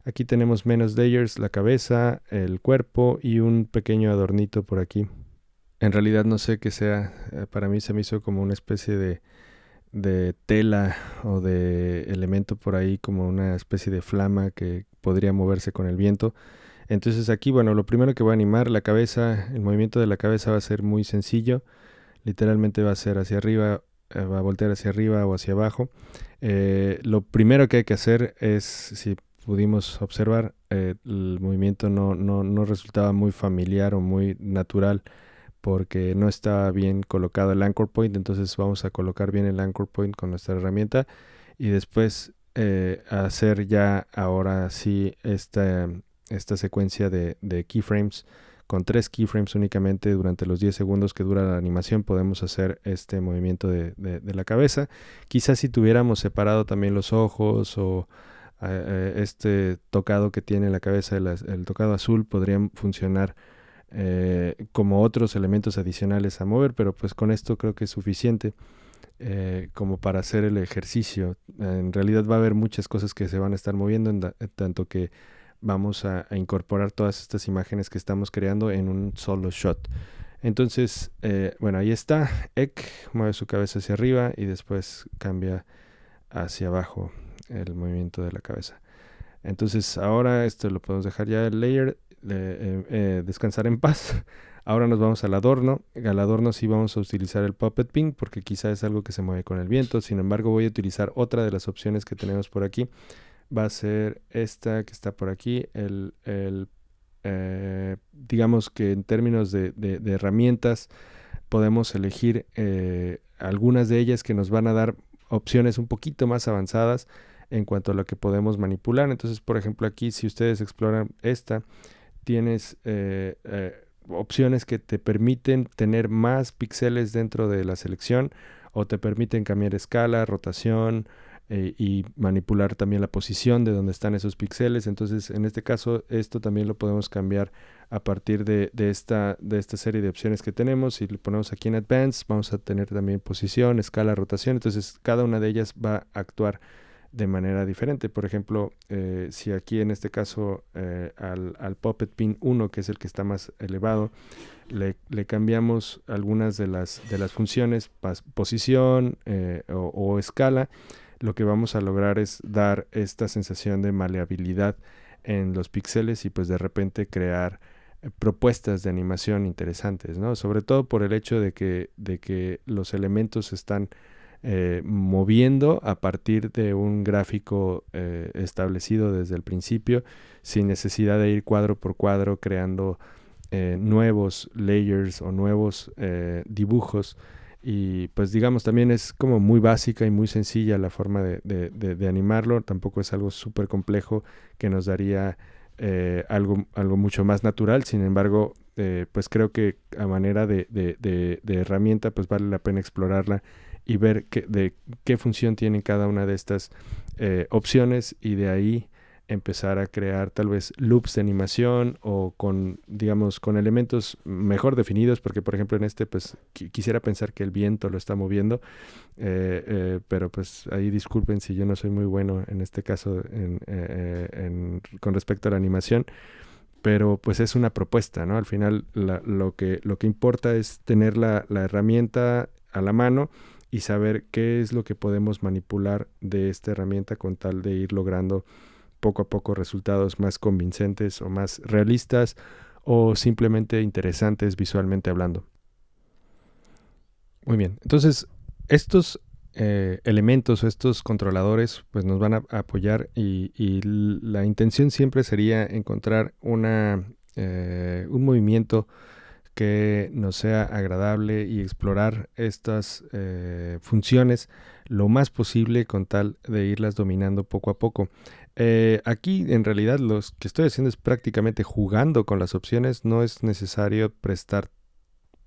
Aquí tenemos menos layers, la cabeza, el cuerpo y un pequeño adornito por aquí. En realidad no sé qué sea. Para mí se me hizo como una especie de tela o de elemento por ahí, como una especie de flama que podría moverse con el viento. Entonces aquí, bueno, lo primero que voy a animar, la cabeza, el movimiento de la cabeza va a ser muy sencillo. Literalmente va a ser hacia arriba, va a voltear hacia arriba o hacia abajo. Lo primero que hay que hacer es, si pudimos observar, el movimiento no resultaba muy familiar o muy natural porque no estaba bien colocado el anchor point. Entonces vamos a colocar bien el anchor point con nuestra herramienta y después hacer ya ahora sí esta secuencia de keyframes. Con 3 keyframes únicamente durante los 10 segundos que dura la animación podemos hacer este movimiento de la cabeza. Quizás si tuviéramos separado también los ojos o este tocado que tiene la cabeza, el tocado azul, podrían funcionar como otros elementos adicionales a mover, pero pues con esto creo que es suficiente como para hacer el ejercicio. En realidad va a haber muchas cosas que se van a estar moviendo, tanto que vamos a incorporar todas estas imágenes que estamos creando en un solo shot. Entonces, bueno, ahí está. Ek mueve su cabeza hacia arriba y después cambia hacia abajo el movimiento de la cabeza. Entonces ahora esto lo podemos dejar ya el layer, descansar en paz. Ahora nos vamos al adorno. Al adorno sí vamos a utilizar el Puppet Pin porque quizá es algo que se mueve con el viento. Sin embargo, voy a utilizar otra de las opciones que tenemos por aquí. Va a ser esta que está por aquí. Digamos que en términos de herramientas podemos elegir algunas de ellas que nos van a dar opciones un poquito más avanzadas en cuanto a lo que podemos manipular. Entonces, por ejemplo, aquí si ustedes exploran esta, tienes opciones que te permiten tener más píxeles dentro de la selección o te permiten cambiar escala, rotación y manipular también la posición de donde están esos píxeles. Entonces, en este caso, esto también lo podemos cambiar a partir de esta serie de opciones que tenemos. Si le ponemos aquí en Advanced, vamos a tener también posición, escala, rotación. Entonces, cada una de ellas va a actuar de manera diferente. Por ejemplo, si aquí en este caso al Puppet Pin 1, que es el que está más elevado, le cambiamos algunas de las funciones, posición o escala, lo que vamos a lograr es dar esta sensación de maleabilidad en los píxeles y pues de repente crear propuestas de animación interesantes, ¿no? Sobre todo por el hecho de que los elementos están moviendo a partir de un gráfico establecido desde el principio, sin necesidad de ir cuadro por cuadro creando nuevos layers o nuevos dibujos. Y pues digamos, también es como muy básica y muy sencilla la forma de animarlo. Tampoco es algo súper complejo que nos daría algo mucho más natural. Sin embargo, pues creo que a manera de herramienta, pues vale la pena explorarla y ver de qué función tienen cada una de estas opciones, y de ahí empezar a crear tal vez loops de animación o con, digamos, con elementos mejor definidos, porque por ejemplo en este pues quisiera pensar que el viento lo está moviendo, pero pues ahí disculpen si yo no soy muy bueno en este caso con respecto a la animación, pero pues es una propuesta, ¿no? Al final lo que importa es tener la herramienta a la mano y saber qué es lo que podemos manipular de esta herramienta con tal de ir logrando poco a poco resultados más convincentes o más realistas o simplemente interesantes visualmente hablando. Muy bien, entonces estos elementos o estos controladores pues nos van a apoyar y la intención siempre sería encontrar un movimiento que nos sea agradable y explorar estas funciones lo más posible con tal de irlas dominando poco a poco. Aquí en realidad los que estoy haciendo es prácticamente jugando con las opciones, no es necesario prestar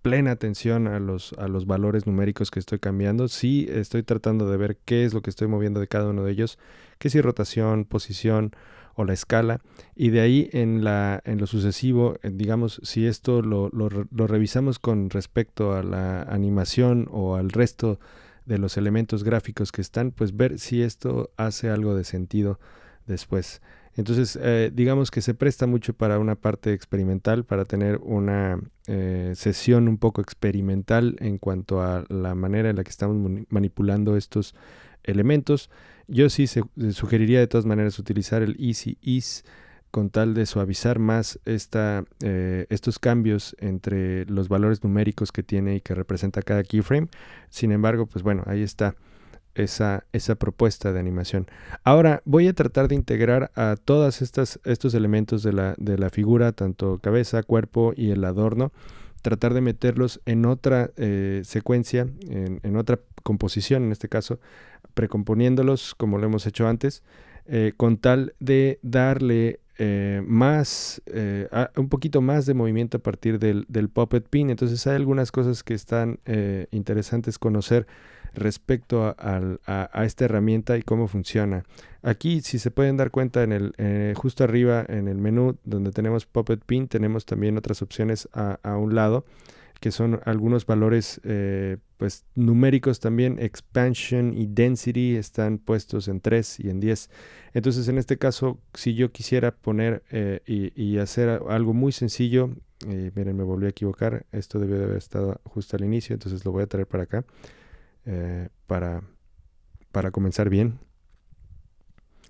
plena atención a los valores numéricos que estoy cambiando. Sí estoy tratando de ver qué es lo que estoy moviendo de cada uno de ellos, que si rotación, posición o la escala, y de ahí en lo sucesivo, digamos, si esto lo revisamos con respecto a la animación o al resto de los elementos gráficos que están, pues ver si esto hace algo de sentido después. Entonces, digamos que se presta mucho para una parte experimental, para tener una sesión un poco experimental en cuanto a la manera en la que estamos manipulando estos elementos. Yo sí sugeriría de todas maneras utilizar el Easy Ease con tal de suavizar más estos cambios entre los valores numéricos que tiene y que representa cada keyframe. Sin embargo, pues bueno, ahí está esa propuesta de animación. Ahora voy a tratar de integrar a todos estos elementos de la figura, tanto cabeza, cuerpo y el adorno, tratar de meterlos en otra secuencia, en otra composición, en este caso, precomponiéndolos como lo hemos hecho antes, con tal de darle un poquito más de movimiento a partir del Puppet Pin. Entonces hay algunas cosas que están interesantes conocer respecto a esta herramienta y cómo funciona. Aquí, si se pueden dar cuenta, justo arriba en el menú donde tenemos Puppet Pin, tenemos también otras opciones a un lado, que son algunos valores pues numéricos también. Expansion y Density están puestos en 3 y en 10. Entonces en este caso, si yo quisiera poner y hacer algo muy sencillo, miren, me volví a equivocar, esto debió de haber estado justo al inicio, entonces lo voy a traer para acá para comenzar bien.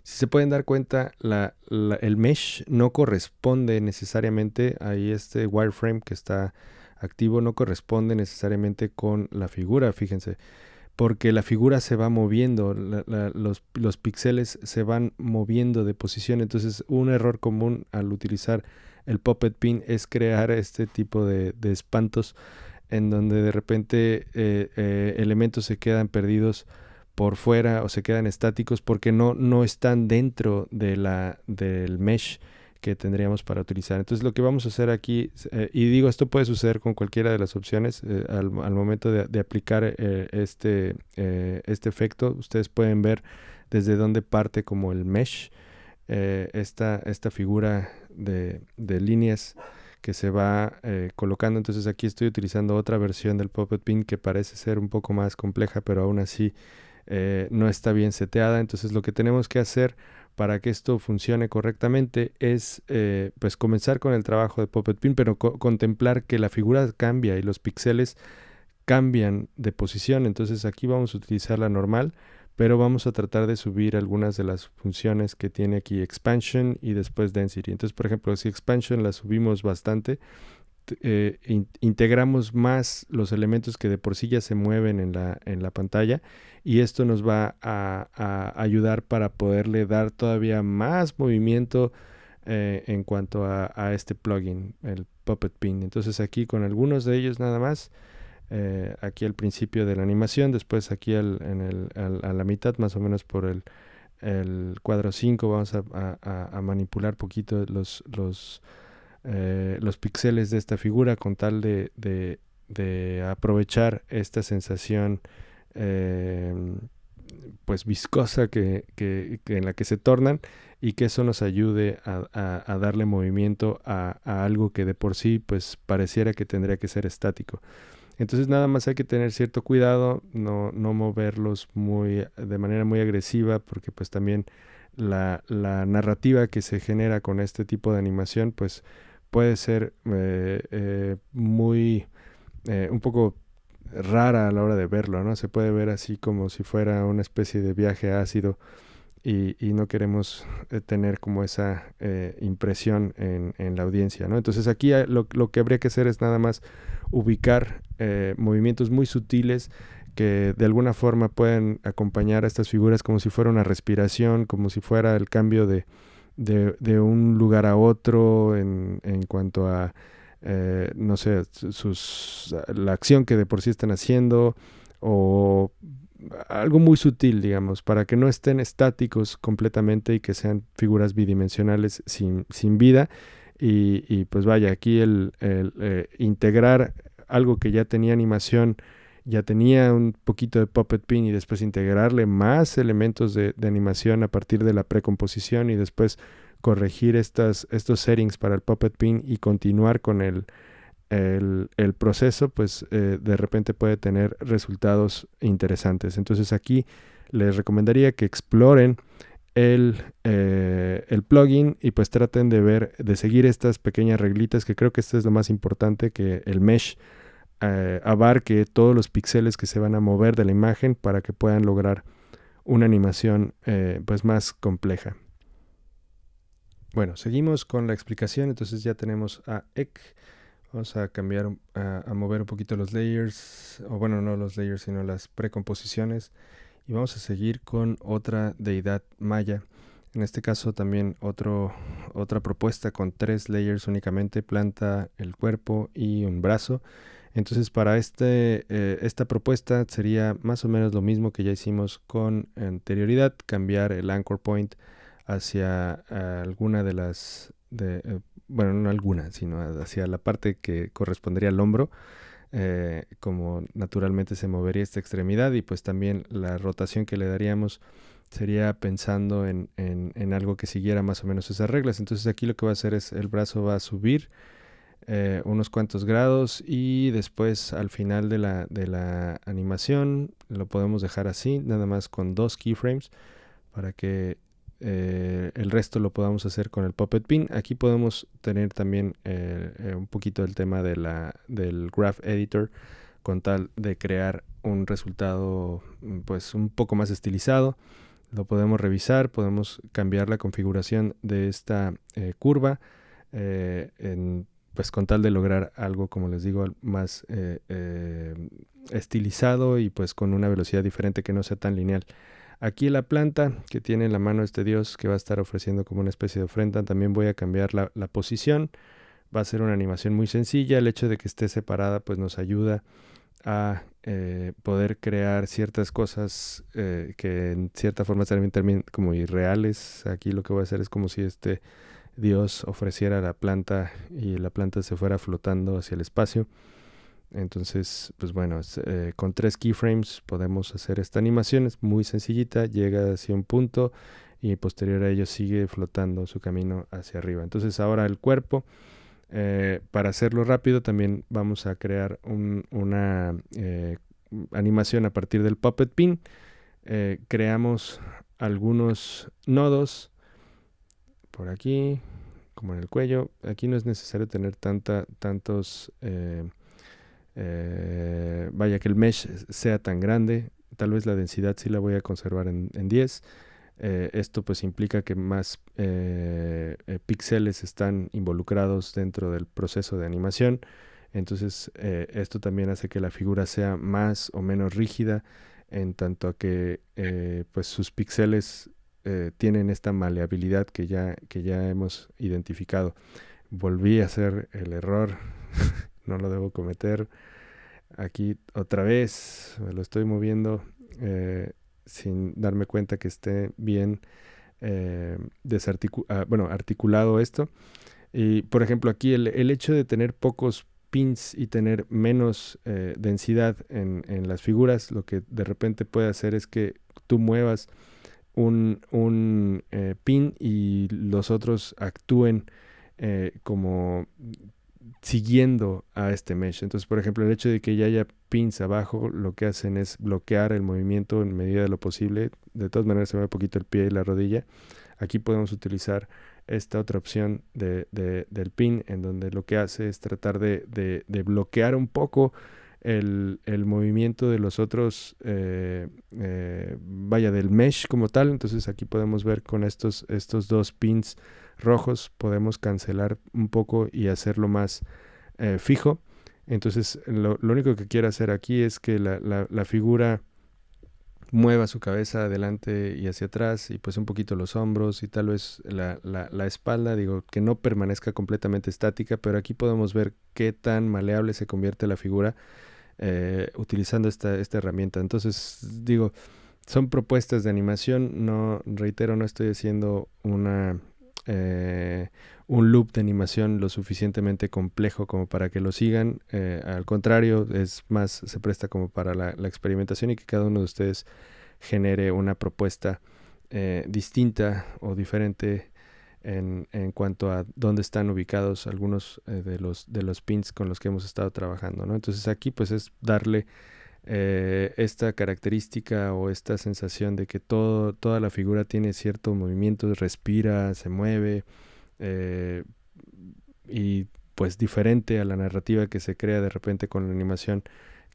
Si se pueden dar cuenta, el mesh no corresponde necesariamente a este wireframe que está activo, no corresponde necesariamente con la figura, fíjense, porque la figura se va moviendo, los píxeles se van moviendo de posición. Entonces un error común al utilizar el Puppet Pin es crear este tipo de espantos en donde de repente elementos se quedan perdidos por fuera o se quedan estáticos porque no están dentro del mesh que tendríamos para utilizar. Entonces lo que vamos a hacer aquí, y digo, esto puede suceder con cualquiera de las opciones, al momento de aplicar este efecto, ustedes pueden ver desde dónde parte como el mesh, esta figura de líneas que se va colocando. Entonces aquí estoy utilizando otra versión del Puppet Pin que parece ser un poco más compleja, pero aún así no está bien seteada. Entonces lo que tenemos que hacer para que esto funcione correctamente es pues comenzar con el trabajo de Puppet Pin, pero contemplar que la figura cambia y los píxeles cambian de posición. Entonces aquí vamos a utilizar la normal, pero vamos a tratar de subir algunas de las funciones que tiene aquí Expansion y después Density. Entonces, por ejemplo, si Expansion la subimos bastante, integramos más los elementos que de por sí ya se mueven en la pantalla, y esto nos va a ayudar para poderle dar todavía más movimiento en cuanto a este plugin, el Puppet Pin. Entonces aquí con algunos de ellos nada más, aquí al principio de la animación, después aquí a la mitad, más o menos por el cuadro 5, vamos a manipular poquito los píxeles de esta figura con tal de aprovechar esta sensación eh, pues viscosa que en la que se tornan, y que eso nos ayude a darle movimiento a algo que de por sí pues pareciera que tendría que ser estático. Entonces nada más hay que tener cierto cuidado, no moverlos de manera muy agresiva, porque pues también la narrativa que se genera con este tipo de animación pues puede ser un poco rara a la hora de verlo, ¿no? Se puede ver así como si fuera una especie de viaje ácido, y no queremos tener como esa impresión en la audiencia, ¿no? Entonces aquí lo que habría que hacer es nada más ubicar movimientos muy sutiles que de alguna forma pueden acompañar a estas figuras, como si fuera una respiración, como si fuera el cambio de un lugar a otro en cuanto a, no sé, la acción que de por sí están haciendo, o algo muy sutil, digamos, para que no estén estáticos completamente y que sean figuras bidimensionales sin vida. Y pues vaya, aquí el integrar algo que ya tenía animación, ya tenía un poquito de Puppet Pin, y después integrarle más elementos de animación a partir de la precomposición, y después corregir estos settings para el Puppet Pin y continuar con el proceso, pues de repente puede tener resultados interesantes. Entonces aquí les recomendaría que exploren el plugin, y pues traten de seguir estas pequeñas reglitas, que creo que esto es lo más importante, que el mesh abarque todos los píxeles que se van a mover de la imagen para que puedan lograr una animación pues más compleja. Bueno, seguimos con la explicación. Entonces ya tenemos a Ek. Vamos a cambiar, a mover un poquito los layers, o bueno, no los layers, sino las precomposiciones. Y vamos a seguir con otra deidad maya. En este caso también otra propuesta con 3 layers únicamente: planta, el cuerpo y un brazo. Entonces para esta propuesta sería más o menos lo mismo que ya hicimos con anterioridad: cambiar el anchor point hacia alguna de las... bueno, no alguna, sino hacia la parte que correspondería al hombro, como naturalmente se movería esta extremidad, y pues también la rotación que le daríamos sería pensando en algo que siguiera más o menos esas reglas. Entonces aquí lo que va a hacer es el brazo va a subir unos cuantos grados, y después al final de la animación lo podemos dejar así, nada más con 2 keyframes, para que el resto lo podamos hacer con el Puppet Pin. Aquí podemos tener también un poquito el tema del Graph Editor, con tal de crear un resultado pues un poco más estilizado. Lo podemos revisar, podemos cambiar la configuración de esta curva, pues con tal de lograr algo, como les digo, más estilizado, y pues con una velocidad diferente que no sea tan lineal. Aquí la planta que tiene en la mano este dios, que va a estar ofreciendo como una especie de ofrenda, también voy a cambiar la posición. Va a ser una animación muy sencilla. El hecho de que esté separada pues nos ayuda a poder crear ciertas cosas que en cierta forma también como irreales. Aquí lo que voy a hacer es como si este dios ofreciera la planta y la planta se fuera flotando hacia el espacio. Entonces, pues bueno, con 3 keyframes podemos hacer esta animación. Es muy sencillita, llega hacia un punto y posterior a ello sigue flotando su camino hacia arriba. Entonces ahora el cuerpo, para hacerlo rápido, también vamos a crear una animación a partir del Puppet Pin. creamos algunos nodos por aquí, como en el cuello. Aquí no es necesario tener tantos, vaya, que el mesh sea tan grande. Tal vez la densidad sí la voy a conservar en 10. Esto pues implica que más píxeles están involucrados dentro del proceso de animación. Entonces esto también hace que la figura sea más o menos rígida, en tanto a que pues sus píxeles tienen esta maleabilidad que ya hemos identificado. Volví a hacer el error, no lo debo cometer. Aquí otra vez me lo estoy moviendo sin darme cuenta que esté bien articulado esto. Y por ejemplo aquí el hecho de tener pocos pins y tener menos densidad en las figuras, lo que de repente puede hacer es que tú muevas un pin y los otros actúen como siguiendo a este mesh. Entonces, por ejemplo, el hecho de que ya haya pins abajo, lo que hacen es bloquear el movimiento en medida de lo posible. De todas maneras, se mueve un poquito el pie y la rodilla. Aquí podemos utilizar esta otra opción del pin, en donde lo que hace es tratar de bloquear un poco el movimiento de los otros, vaya, del mesh como tal. Entonces aquí podemos ver con estos dos pins rojos, podemos cancelar un poco y hacerlo más fijo. Entonces lo único que quiero hacer aquí es que la figura mueva su cabeza adelante y hacia atrás, y pues un poquito los hombros y tal vez la espalda, digo, que no permanezca completamente estática, pero aquí podemos ver qué tan maleable se convierte la figura utilizando esta herramienta. Entonces, digo, son propuestas de animación, no, reitero, no estoy haciendo un loop de animación lo suficientemente complejo como para que lo sigan. Al contrario, es más, se presta como para la experimentación y que cada uno de ustedes genere una propuesta distinta o diferente en cuanto a dónde están ubicados algunos de los pins con los que hemos estado trabajando, ¿no? Entonces aquí pues es darle esta característica o esta sensación de que toda la figura tiene cierto movimiento, respira, se mueve, eh, y pues diferente a la narrativa que se crea de repente con la animación,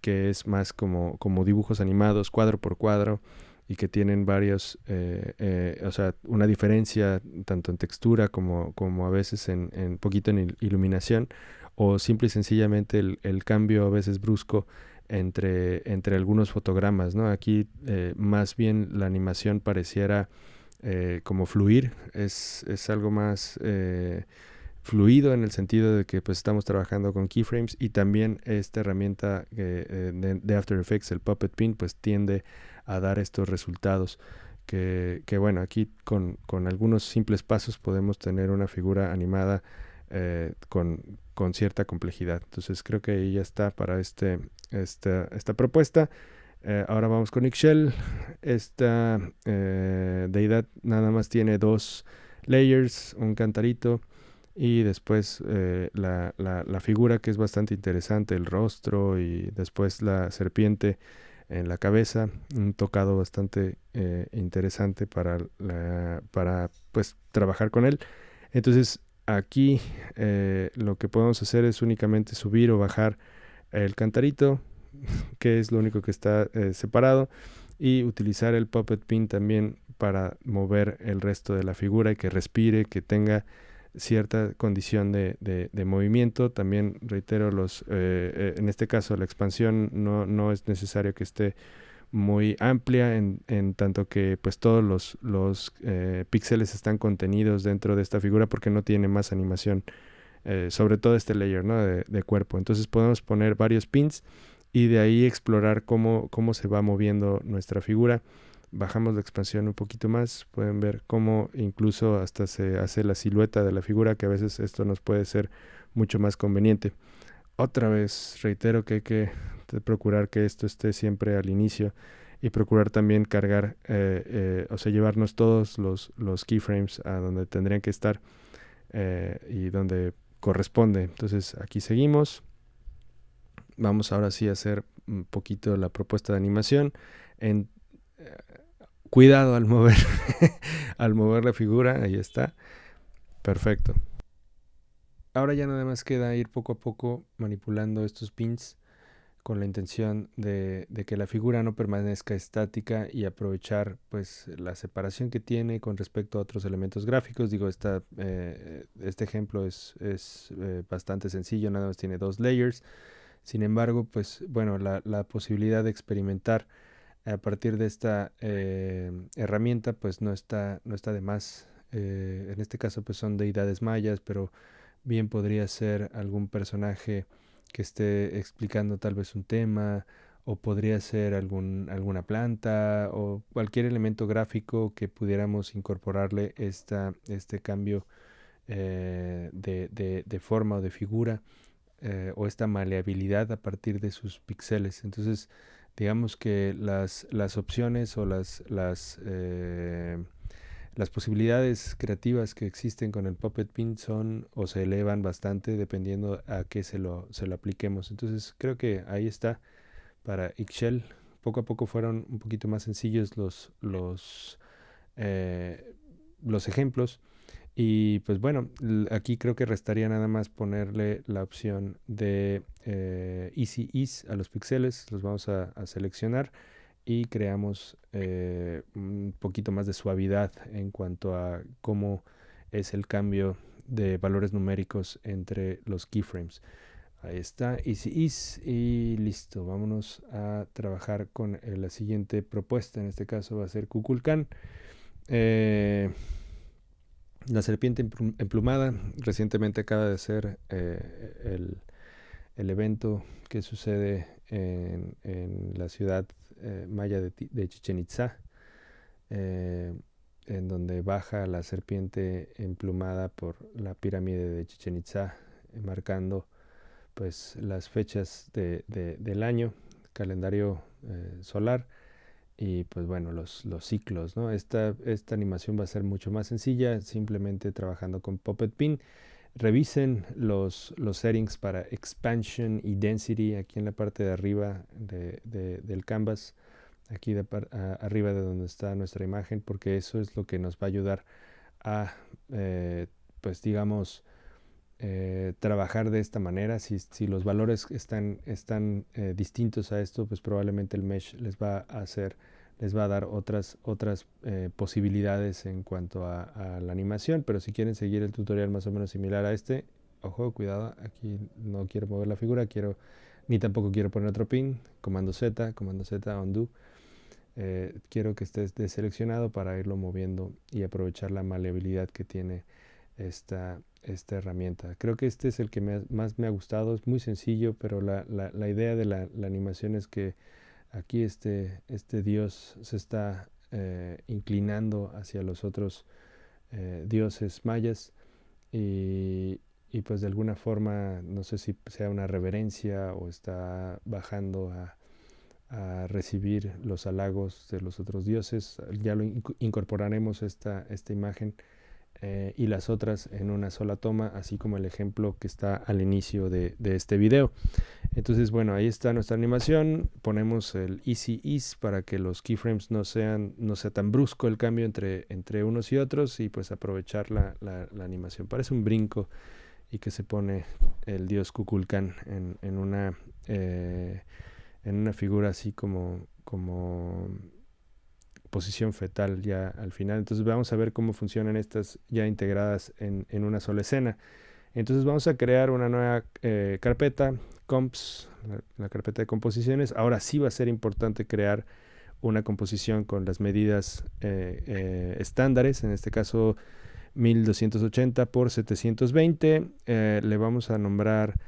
que es más como dibujos animados cuadro por cuadro, y que tienen varios, o sea, una diferencia tanto en textura como a veces en poquito en iluminación, o simple y sencillamente el cambio a veces brusco entre algunos fotogramas, ¿no? Aquí más bien la animación pareciera como fluir, es algo más fluido en el sentido de que pues estamos trabajando con keyframes, y también esta herramienta de After Effects, el Puppet Pin, pues tiende a dar estos resultados que bueno, aquí con algunos simples pasos podemos tener una figura animada con cierta complejidad. Entonces creo que ahí ya está para esta propuesta. Ahora vamos con Ixchel. Esta deidad nada más tiene dos layers, un cantarito, y después la figura, que es bastante interesante, el rostro, y después la serpiente en la cabeza, un tocado bastante interesante para pues trabajar con él. Entonces aquí lo que podemos hacer es únicamente subir o bajar el cantarito, que es lo único que está separado, y utilizar el Puppet Pin también para mover el resto de la figura y que respire, que tenga cierta condición de movimiento. También reitero, en este caso la expansión no es necesario que esté muy amplia, en tanto que pues todos los píxeles están contenidos dentro de esta figura, porque no tiene más animación sobre todo este layer, ¿no? de cuerpo. Entonces podemos poner varios pins y de ahí explorar cómo se va moviendo nuestra figura. Bajamos la expansión un poquito más, pueden ver cómo incluso hasta se hace la silueta de la figura, que a veces esto nos puede ser mucho más conveniente. Otra vez reitero que hay que procurar que esto esté siempre al inicio, y procurar también cargar, o sea, llevarnos todos los keyframes a donde tendrían que estar y donde corresponde. Entonces aquí seguimos. Vamos ahora sí a hacer un poquito la propuesta de animación. cuidado al mover, al mover la figura. Ahí está. Perfecto. Ahora ya nada más queda ir poco a poco manipulando estos pins con la intención de que la figura no permanezca estática y aprovechar pues la separación que tiene con respecto a otros elementos gráficos. Digo, este ejemplo es bastante sencillo, nada más tiene 2 layers. Sin embargo, pues bueno, la posibilidad de experimentar a partir de esta herramienta pues no está de más. En este caso pues son deidades mayas, pero bien podría ser algún personaje que esté explicando tal vez un tema, o podría ser alguna planta, o cualquier elemento gráfico que pudiéramos incorporarle este cambio de forma o de figura, o esta maleabilidad a partir de sus píxeles. Entonces, digamos que las opciones o las posibilidades creativas que existen con el Puppet Pin son o se elevan bastante dependiendo a qué se lo apliquemos. Entonces creo que ahí está para Ixchel. Poco a poco fueron un poquito más sencillos los ejemplos. Y pues bueno, aquí creo que restaría nada más ponerle la opción de Easy Ease a los píxeles. Los vamos a seleccionar y creamos un poquito más de suavidad en cuanto a cómo es el cambio de valores numéricos entre los keyframes. Ahí está, Easy Ease, y listo. Vámonos a trabajar con la siguiente propuesta. En este caso va a ser Kukulkan. La serpiente emplumada. Recientemente acaba de ser el evento que sucede en la ciudad maya de Chichén Itzá, en donde baja la serpiente emplumada por la pirámide de Chichén Itzá, marcando pues las fechas del año, calendario solar, y pues bueno, los ciclos, ¿no? Esta animación va a ser mucho más sencilla, simplemente trabajando con Puppet Pin. Revisen los settings para expansion y density aquí en la parte de arriba del canvas, aquí arriba de donde está nuestra imagen, porque eso es lo que nos va a ayudar a, pues digamos, trabajar de esta manera. Si los valores están distintos a esto, pues probablemente el mesh les va a dar otras posibilidades en cuanto a la animación. Pero si quieren seguir el tutorial más o menos similar a este, ojo, cuidado, aquí no quiero mover la figura, ni tampoco quiero poner otro pin. Comando Z, undo. Quiero que esté deseleccionado para irlo moviendo y aprovechar la maleabilidad que tiene esta herramienta. Creo que este es el que más me ha gustado. Es muy sencillo, pero la idea de la animación es que aquí este dios se está inclinando hacia los otros dioses mayas, y pues de alguna forma, no sé si sea una reverencia o está bajando a recibir los halagos de los otros dioses. Ya lo incorporaremos esta imagen y las otras en una sola toma, así como el ejemplo que está al inicio de este video. Entonces, bueno, ahí está nuestra animación. Ponemos el Easy Ease para que los keyframes no sea tan brusco el cambio entre unos y otros, y pues aprovechar la animación. Parece un brinco y que se pone el dios Kukulkan en una figura así como posición fetal ya al final. Entonces vamos a ver cómo funcionan estas ya integradas en una sola escena. Entonces vamos a crear una nueva carpeta, comps, la carpeta de composiciones. Ahora sí va a ser importante crear una composición con las medidas estándares, en este caso 1280 por 720. Le vamos a nombrar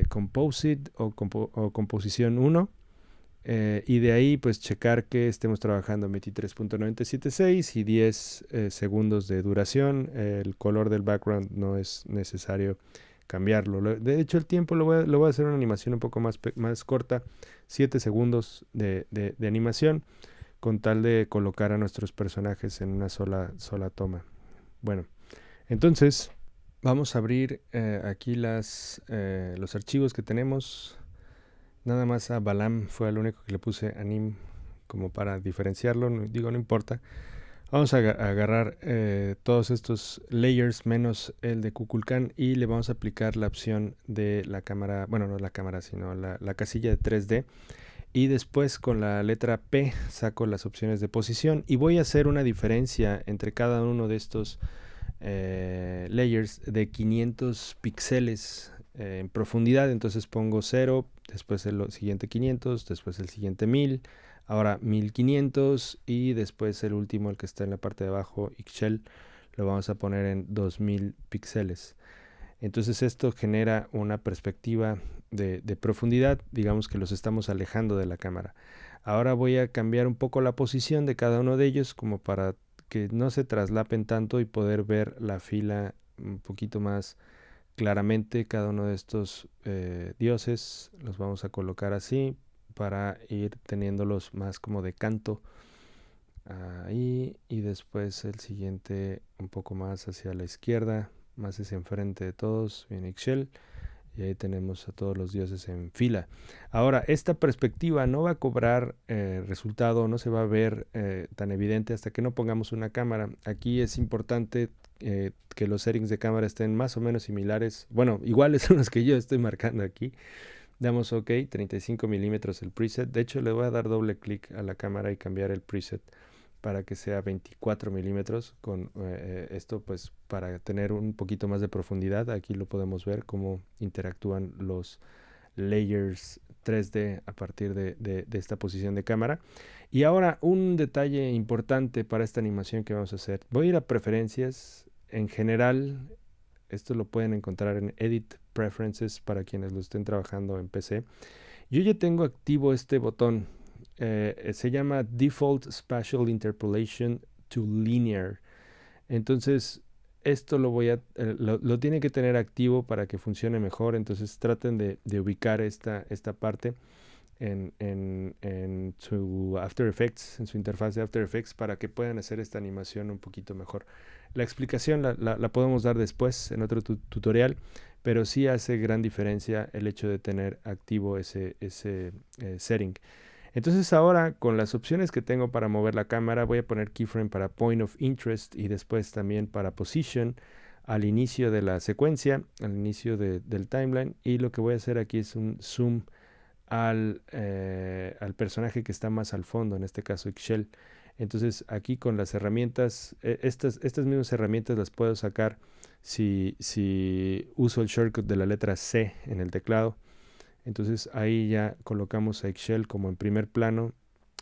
Composite o composición 1. Y de ahí pues checar que estemos trabajando 23.976 y 10 segundos de duración. El color del background no es necesario cambiarlo. De hecho, el tiempo lo voy a hacer una animación un poco más corta, 7 segundos de animación, con tal de colocar a nuestros personajes en una sola toma. Bueno, entonces vamos a abrir aquí los archivos que tenemos. Nada más a Balam fue el único que le puse anim como para diferenciarlo, digo, no importa. Vamos a agarrar todos estos layers menos el de Kukulkan y le vamos a aplicar la opción de la cámara, bueno, no la cámara, sino la casilla de 3D. Y después con la letra P saco las opciones de posición y voy a hacer una diferencia entre cada uno de estos layers de 500 píxeles en profundidad. Entonces pongo 0, después el siguiente 500, después el siguiente 1000, ahora 1500 y después el último, el que está en la parte de abajo, Ixchel, lo vamos a poner en 2000 píxeles. Entonces esto genera una perspectiva de profundidad, digamos que los estamos alejando de la cámara. Ahora voy a cambiar un poco la posición de cada uno de ellos como para que no se traslapen tanto y poder ver la fila un poquito más claramente. Cada uno de estos dioses los vamos a colocar así para ir teniéndolos más como de canto. Ahí, y después el siguiente un poco más hacia la izquierda, más hacia enfrente de todos, viene Ixchel, y ahí tenemos a todos los dioses en fila. Ahora, esta perspectiva no va a cobrar resultado, no se va a ver tan evidente hasta que no pongamos una cámara. Aquí es importante que los settings de cámara estén más o menos similares, bueno, iguales a los que yo estoy marcando aquí. Damos OK, 35 milímetros el preset. De hecho, le voy a dar doble clic a la cámara y cambiar el preset para que sea 24 milímetros. Con esto, pues, para tener un poquito más de profundidad. Aquí lo podemos ver cómo interactúan los layers 3D a partir de esta posición de cámara. Y ahora un detalle importante para esta animación que vamos a hacer. Voy a ir a preferencias. En general, esto lo pueden encontrar en Edit Preferences para quienes lo estén trabajando en PC. Yo ya tengo activo este botón. Se llama Default Spatial Interpolation to Linear. Entonces, esto lo tiene que tener activo para que funcione mejor. Entonces, traten de ubicar esta parte en su After Effects, en su interfaz de After Effects, para que puedan hacer esta animación un poquito mejor. La explicación la podemos dar después en otro tutorial, pero sí hace gran diferencia el hecho de tener activo ese setting. Entonces ahora con las opciones que tengo para mover la cámara voy a poner keyframe para point of interest y después también para position al inicio de la secuencia, al inicio del timeline, y lo que voy a hacer aquí es un zoom al personaje que está más al fondo, en este caso Ixchel. Entonces aquí con las herramientas, estas mismas herramientas las puedo sacar si uso el shortcut de la letra C en el teclado. Entonces ahí ya colocamos a Ixchel como en primer plano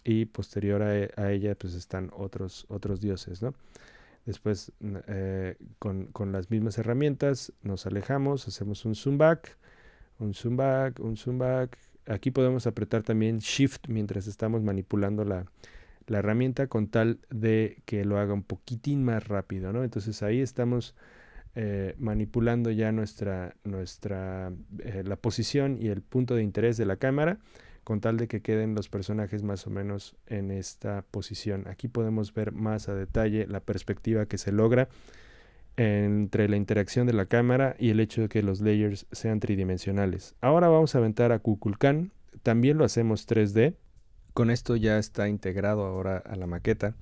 y posterior a ella pues están otros dioses, ¿no? Después con las mismas herramientas nos alejamos, hacemos un zoom back, un zoom back, un zoom back. Aquí podemos apretar también Shift mientras estamos manipulando la herramienta con tal de que lo haga un poquitín más rápido, ¿no? Entonces ahí estamos manipulando ya la posición y el punto de interés de la cámara con tal de que queden los personajes más o menos en esta posición. Aquí podemos ver más a detalle la perspectiva que se logra entre la interacción de la cámara y el hecho de que los layers sean tridimensionales. Ahora vamos a aventar a Kukulkan. También lo hacemos 3D. Con esto ya está integrado ahora a la maqueta.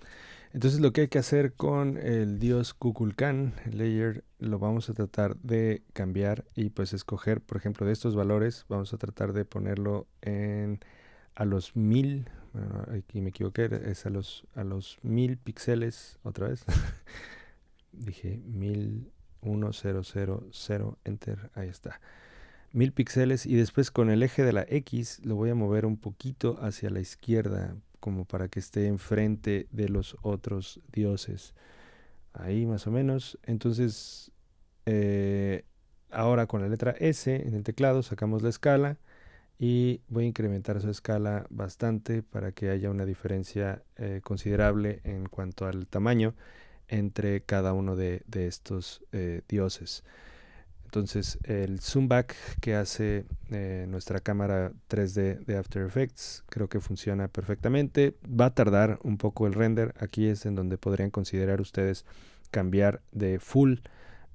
Entonces lo que hay que hacer con el dios Kukulkan, el layer, lo vamos a tratar de cambiar y pues escoger, por ejemplo, de estos valores, vamos a tratar de ponerlo a los 1000, bueno, aquí me equivoqué, es a los 1000 píxeles, otra vez, dije 1000, enter, ahí está. 1000 píxeles y después con el eje de la X lo voy a mover un poquito hacia la izquierda como para que esté enfrente de los otros dioses. Ahí más o menos. Entonces, ahora con la letra S en el teclado sacamos la escala y voy a incrementar su escala bastante para que haya una diferencia considerable en cuanto al tamaño entre cada uno de estos dioses. Entonces el zoom back que hace nuestra cámara 3D de After Effects creo que funciona perfectamente. Va a tardar un poco el render. Aquí es en donde podrían considerar ustedes cambiar de full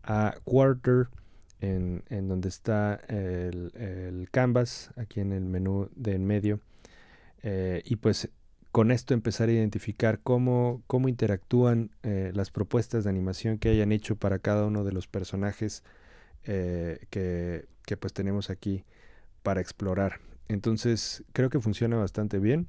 a quarter en donde está el canvas, aquí en el menú de en medio. Y pues con esto empezar a identificar cómo interactúan las propuestas de animación que hayan hecho para cada uno de los personajes que pues tenemos aquí para explorar. Entonces creo que funciona bastante bien.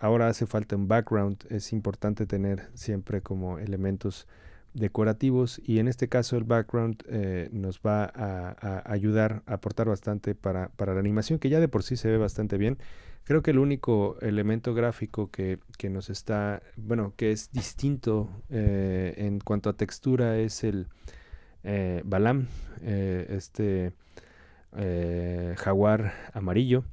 Ahora hace falta un background, es importante tener siempre como elementos decorativos, y en este caso el background nos va a ayudar a aportar bastante para la animación, que ya de por sí se ve bastante bien. Creo que el único elemento gráfico que nos está, bueno, que es distinto en cuanto a textura es el Balam, este jaguar amarillo.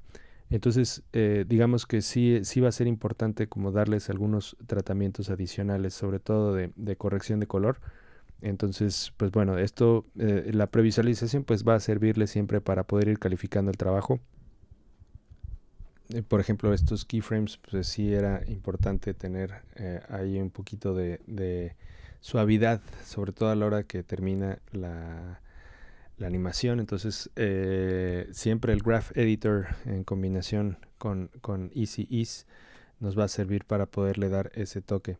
Entonces, digamos que sí va a ser importante como darles algunos tratamientos adicionales, sobre todo de corrección de color. Entonces, pues bueno, esto, la previsualización pues va a servirle siempre para poder ir calificando el trabajo. Por ejemplo, estos keyframes, pues sí era importante tener ahí un poquito de suavidad, sobre todo a la hora que termina la animación. Entonces, siempre el Graph Editor en combinación con Easy Ease nos va a servir para poderle dar ese toque.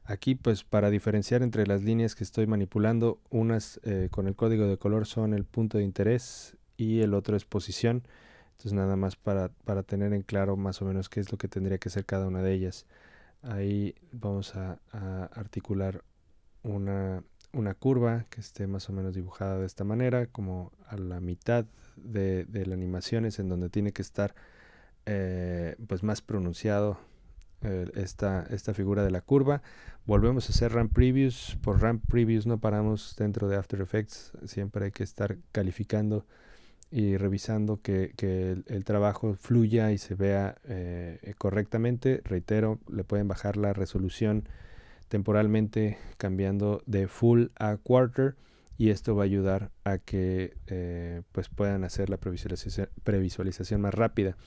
Aquí, pues para diferenciar entre las líneas que estoy manipulando, unas con el código de color son el punto de interés y el otro es posición. Entonces nada más para tener en claro más o menos qué es lo que tendría que ser cada una de ellas. Ahí vamos a articular una curva que esté más o menos dibujada de esta manera, como a la mitad de la animación es en donde tiene que estar pues más pronunciado esta figura de la curva. Volvemos a hacer ramp previews. Por ramp previews no paramos dentro de After Effects, siempre hay que estar calificando y revisando que el trabajo fluya y se vea correctamente. Reitero, le pueden bajar la resolución temporalmente cambiando de full a quarter, y esto va a ayudar a que pues puedan hacer la previsualización más rápida.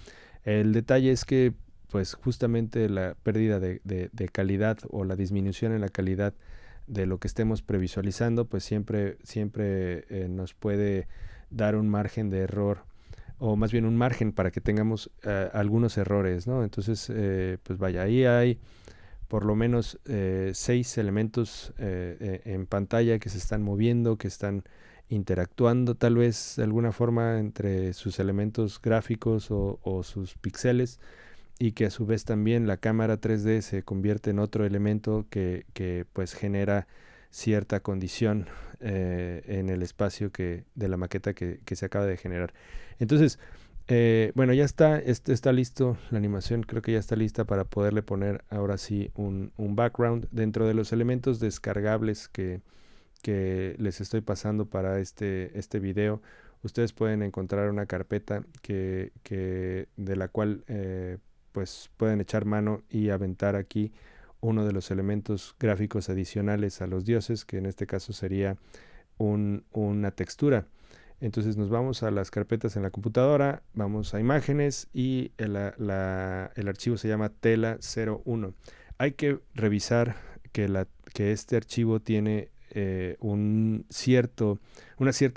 El detalle es que pues justamente la pérdida de calidad o la disminución en la calidad de lo que estemos previsualizando pues siempre nos puede dar un margen de error, o más bien un margen para que tengamos algunos errores, ¿no? Entonces, pues vaya, ahí hay por lo menos 6 elementos en pantalla que se están moviendo, que están interactuando tal vez de alguna forma entre sus elementos gráficos o sus píxeles, y que a su vez también la cámara 3D se convierte en otro elemento que pues genera cierta condición en el espacio de la maqueta que se acaba de generar. Entonces, bueno, ya está listo la animación, creo que ya está lista para poderle poner ahora sí un background dentro de los elementos descargables que les estoy pasando para este video. Ustedes pueden encontrar una carpeta de la cual pues pueden echar mano y aventar aquí uno de los elementos gráficos adicionales a los dioses, que en este caso sería una textura. Entonces nos vamos a las carpetas en la computadora, vamos a imágenes y el archivo se llama tela 01. Hay que revisar que este archivo tiene una cierta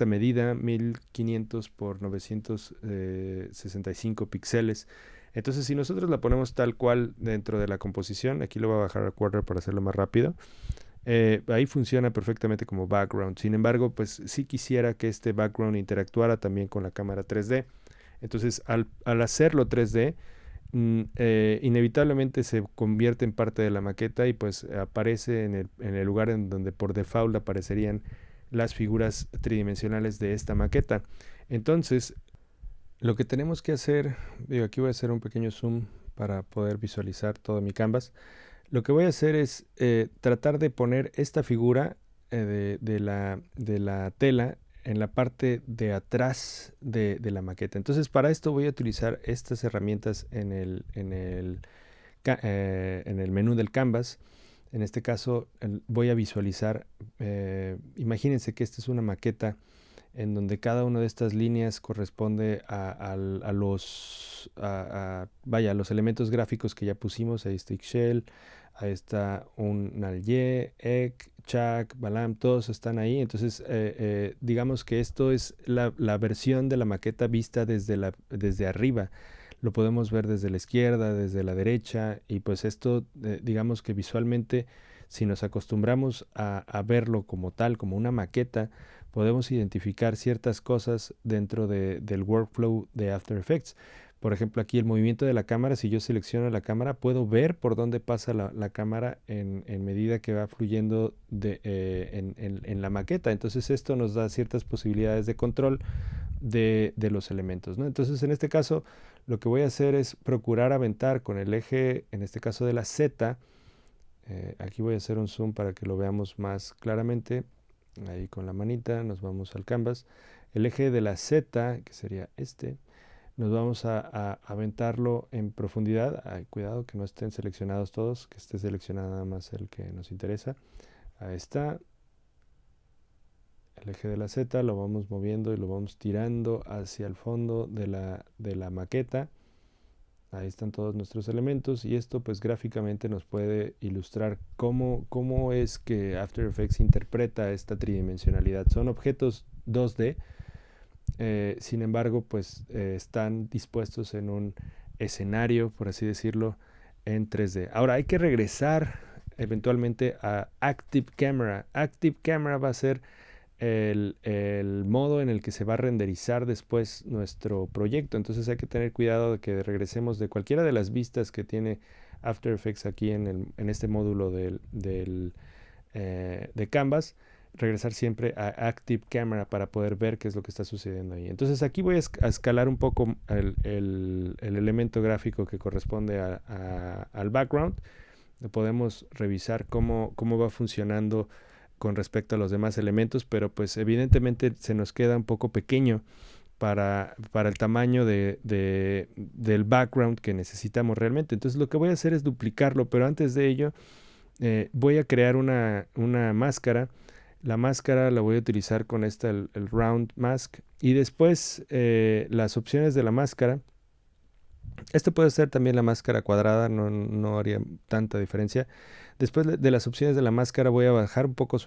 medida, 1500 por 965 píxeles. Entonces si nosotros la ponemos tal cual dentro de la composición, aquí lo voy a bajar a quarter para hacerlo más rápido. Ahí funciona perfectamente como background. Sin embargo, pues sí quisiera que este background interactuara también con la cámara 3D. Entonces, al hacerlo 3D, inevitablemente se convierte en parte de la maqueta y pues aparece en el lugar en donde por default aparecerían las figuras tridimensionales de esta maqueta. Entonces, lo que tenemos que hacer, digo, aquí voy a hacer un pequeño zoom para poder visualizar todo mi canvas. Lo que voy a hacer es tratar de poner esta figura de la tela en la parte de atrás de la maqueta. Entonces para esto voy a utilizar estas herramientas en el menú del canvas. En este caso voy a visualizar, imagínense que esta es una maqueta en donde cada una de estas líneas corresponde a los elementos gráficos que ya pusimos. Ahí está Ixchel, ahí está un Nalye, Ek, Chak, Balam, todos están ahí. Entonces digamos que esto es la versión de la maqueta vista desde arriba. lo podemos ver desde la izquierda, desde la derecha, y pues esto, digamos que visualmente, si nos acostumbramos a verlo como tal, como una maqueta, podemos identificar ciertas cosas dentro del workflow de After Effects. Por ejemplo, aquí el movimiento de la cámara, si yo selecciono la cámara, puedo ver por dónde pasa la cámara en medida que va fluyendo en la maqueta. Entonces esto nos da ciertas posibilidades de control de los elementos, ¿no? Entonces en este caso lo que voy a hacer es procurar aventar con el eje, en este caso de la Z. Aquí voy a hacer un zoom para que lo veamos más claramente. Ahí con la manita nos vamos al canvas. El eje de la Z, que sería este, nos vamos a aventarlo en profundidad. Ay, cuidado que no estén seleccionados todos, que esté seleccionado nada más el que nos interesa. Ahí está. El eje de la Z lo vamos moviendo y lo vamos tirando hacia el fondo de la maqueta. Ahí están todos nuestros elementos y esto pues gráficamente nos puede ilustrar cómo es que After Effects interpreta esta tridimensionalidad. Son objetos 2D, sin embargo pues están dispuestos en un escenario, por así decirlo, en 3D. Ahora hay que regresar eventualmente a Active Camera. Active Camera va a ser el modo en el que se va a renderizar después nuestro proyecto. Entonces hay que tener cuidado de que regresemos de cualquiera de las vistas que tiene After Effects aquí en este módulo de Canvas, regresar siempre a Active Camera para poder ver qué es lo que está sucediendo ahí. Entonces aquí voy a escalar un poco el elemento gráfico que corresponde al background. Podemos revisar cómo va funcionando con respecto a los demás elementos, pero pues evidentemente se nos queda un poco pequeño para el tamaño del background que necesitamos realmente. Entonces lo que voy a hacer es duplicarlo, pero antes de ello voy a crear una máscara. La máscara la voy a utilizar con esta, el Round Mask, y después las opciones de la máscara. Esto puede ser también la máscara cuadrada, no haría tanta diferencia. Después de las opciones de la máscara voy a bajar un poco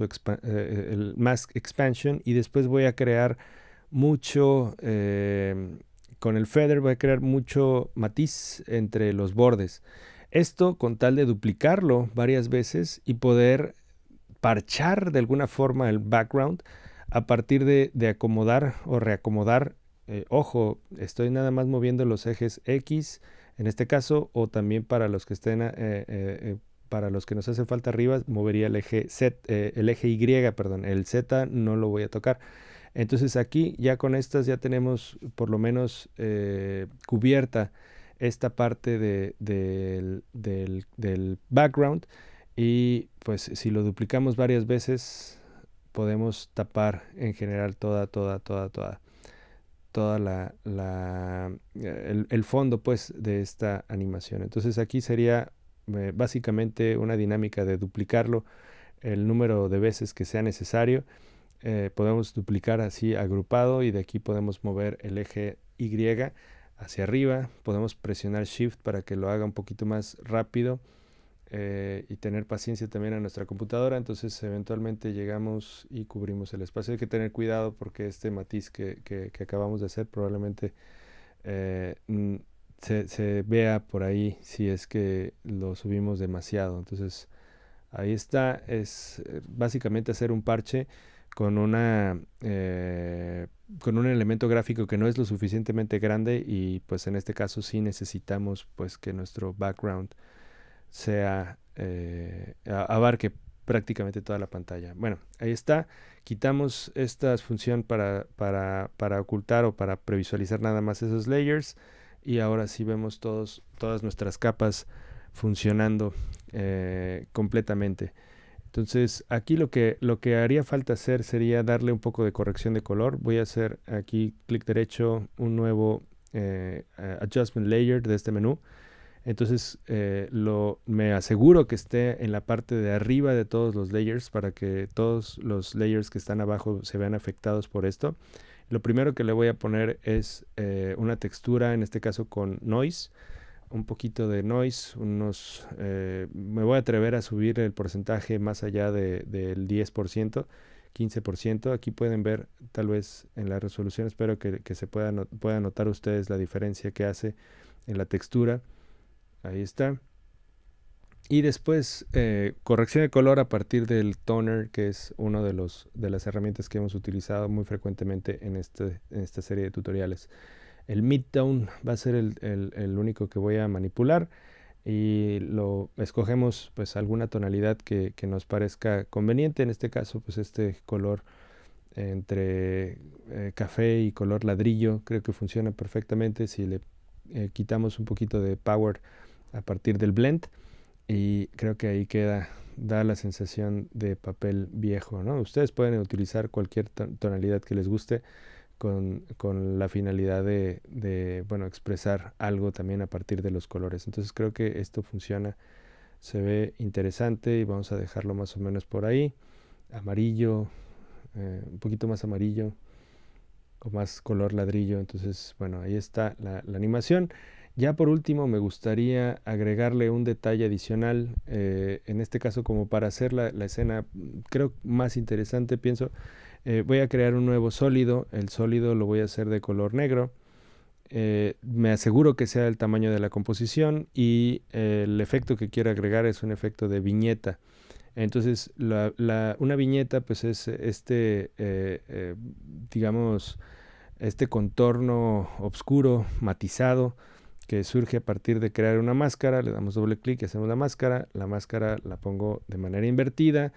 el Mask Expansion y después voy a crear mucho, con el feather voy a crear mucho matiz entre los bordes. Esto con tal de duplicarlo varias veces y poder parchar de alguna forma el background a partir de acomodar o reacomodar. Ojo, estoy nada más moviendo los ejes X en este caso, o también para los que estén para los que nos hace falta arriba, movería el eje Z, el eje Y, perdón, el Z no lo voy a tocar. Entonces aquí ya con estas ya tenemos por lo menos cubierta esta parte del background, y pues si lo duplicamos varias veces podemos tapar en general toda el fondo pues de esta animación. Entonces aquí sería básicamente una dinámica de duplicarlo el número de veces que sea necesario. Podemos duplicar así agrupado y de aquí podemos mover el eje Y hacia arriba. Podemos presionar Shift para que lo haga un poquito más rápido. Y tener paciencia también a nuestra computadora. Entonces eventualmente llegamos y cubrimos el espacio. Hay que tener cuidado porque este matiz que acabamos de hacer probablemente se vea por ahí si es que lo subimos demasiado. Entonces ahí está, es básicamente hacer un parche con con un elemento gráfico que no es lo suficientemente grande, y pues en este caso sí necesitamos pues que nuestro background abarque prácticamente toda la pantalla. Bueno, ahí está. Quitamos esta función para ocultar o para previsualizar nada más esos layers, y ahora sí vemos todas nuestras capas funcionando completamente. Entonces aquí lo que haría falta hacer sería darle un poco de corrección de color. Voy a hacer aquí clic derecho, un nuevo Adjustment Layer de este menú. Entonces me aseguro que esté en la parte de arriba de todos los layers para que todos los layers que están abajo se vean afectados por esto. Lo primero que le voy a poner es una textura, en este caso con noise, un poquito de noise, me voy a atrever a subir el porcentaje más allá del 10%, 15%. Aquí pueden ver tal vez en la resolución, espero que se pueda notar ustedes la diferencia que hace en la textura. Ahí está. Y después corrección de color a partir del toner, que es uno de las herramientas que hemos utilizado muy frecuentemente en esta serie de tutoriales. El midtone va a ser el único que voy a manipular, y lo escogemos pues alguna tonalidad que nos parezca conveniente. En este caso pues este color entre café y color ladrillo creo que funciona perfectamente si le quitamos un poquito de power a partir del blend, y creo que ahí da la sensación de papel viejo, ¿no? Ustedes pueden utilizar cualquier tonalidad que les guste con la finalidad bueno, expresar algo también a partir de los colores. Entonces creo que esto funciona, se ve interesante, y vamos a dejarlo más o menos por ahí. Amarillo, un poquito más amarillo o más color ladrillo. Entonces, bueno, ahí está la animación. Ya por último me gustaría agregarle un detalle adicional, en este caso como para hacer la escena creo más interesante, pienso. Voy a crear un nuevo sólido. El sólido lo voy a hacer de color negro. Me aseguro que sea el tamaño de la composición, y el efecto que quiero agregar es un efecto de viñeta. Entonces una viñeta pues es digamos, este contorno oscuro, matizado, que surge a partir de crear una máscara. Le damos doble clic y hacemos la máscara la pongo de manera invertida,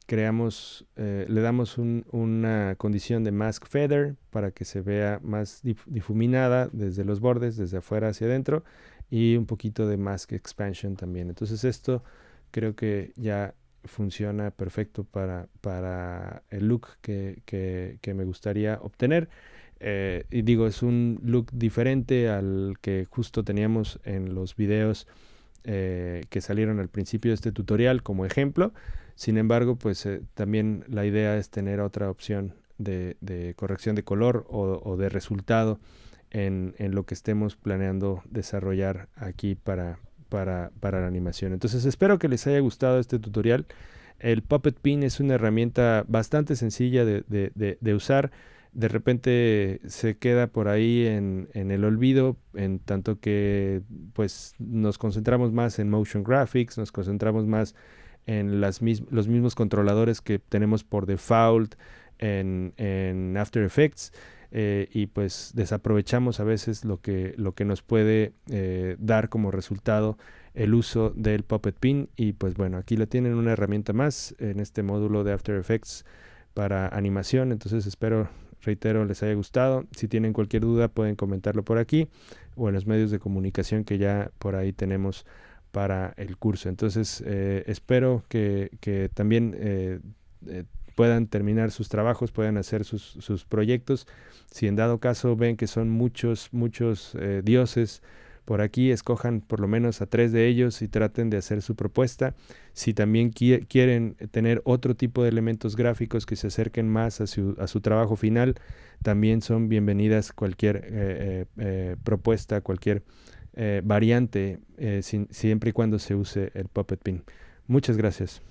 le damos una condición de mask feather para que se vea más difuminada desde los bordes, desde afuera hacia adentro, y un poquito de mask expansion también. Entonces esto creo que ya funciona perfecto para el look que me gustaría obtener. Y digo, es un look diferente al que justo teníamos en los videos que salieron al principio de este tutorial como ejemplo. Sin embargo, pues también la idea es tener otra opción de corrección de color o de resultado en lo que estemos planeando desarrollar aquí para la animación. Entonces espero que les haya gustado este tutorial. El Puppet Pin es una herramienta bastante sencilla de usar. De repente se queda por ahí en el olvido, en tanto que pues nos concentramos más en motion graphics, nos concentramos más en los mismos controladores que tenemos por default en After Effects, y pues desaprovechamos a veces lo que nos puede dar como resultado el uso del Puppet Pin. Y pues bueno, aquí lo tienen, una herramienta más en este módulo de After Effects para animación. Entonces espero, reitero, les haya gustado. Si tienen cualquier duda pueden comentarlo por aquí o en los medios de comunicación que ya por ahí tenemos para el curso. Entonces espero que también puedan terminar sus trabajos, puedan hacer sus proyectos. Si en dado caso ven que son muchos dioses por aquí, escojan por lo menos a 3 de ellos y traten de hacer su propuesta. Si también quieren tener otro tipo de elementos gráficos que se acerquen más a su trabajo final, también son bienvenidas cualquier propuesta, cualquier variante, siempre y cuando se use el Puppet Pin. Muchas gracias.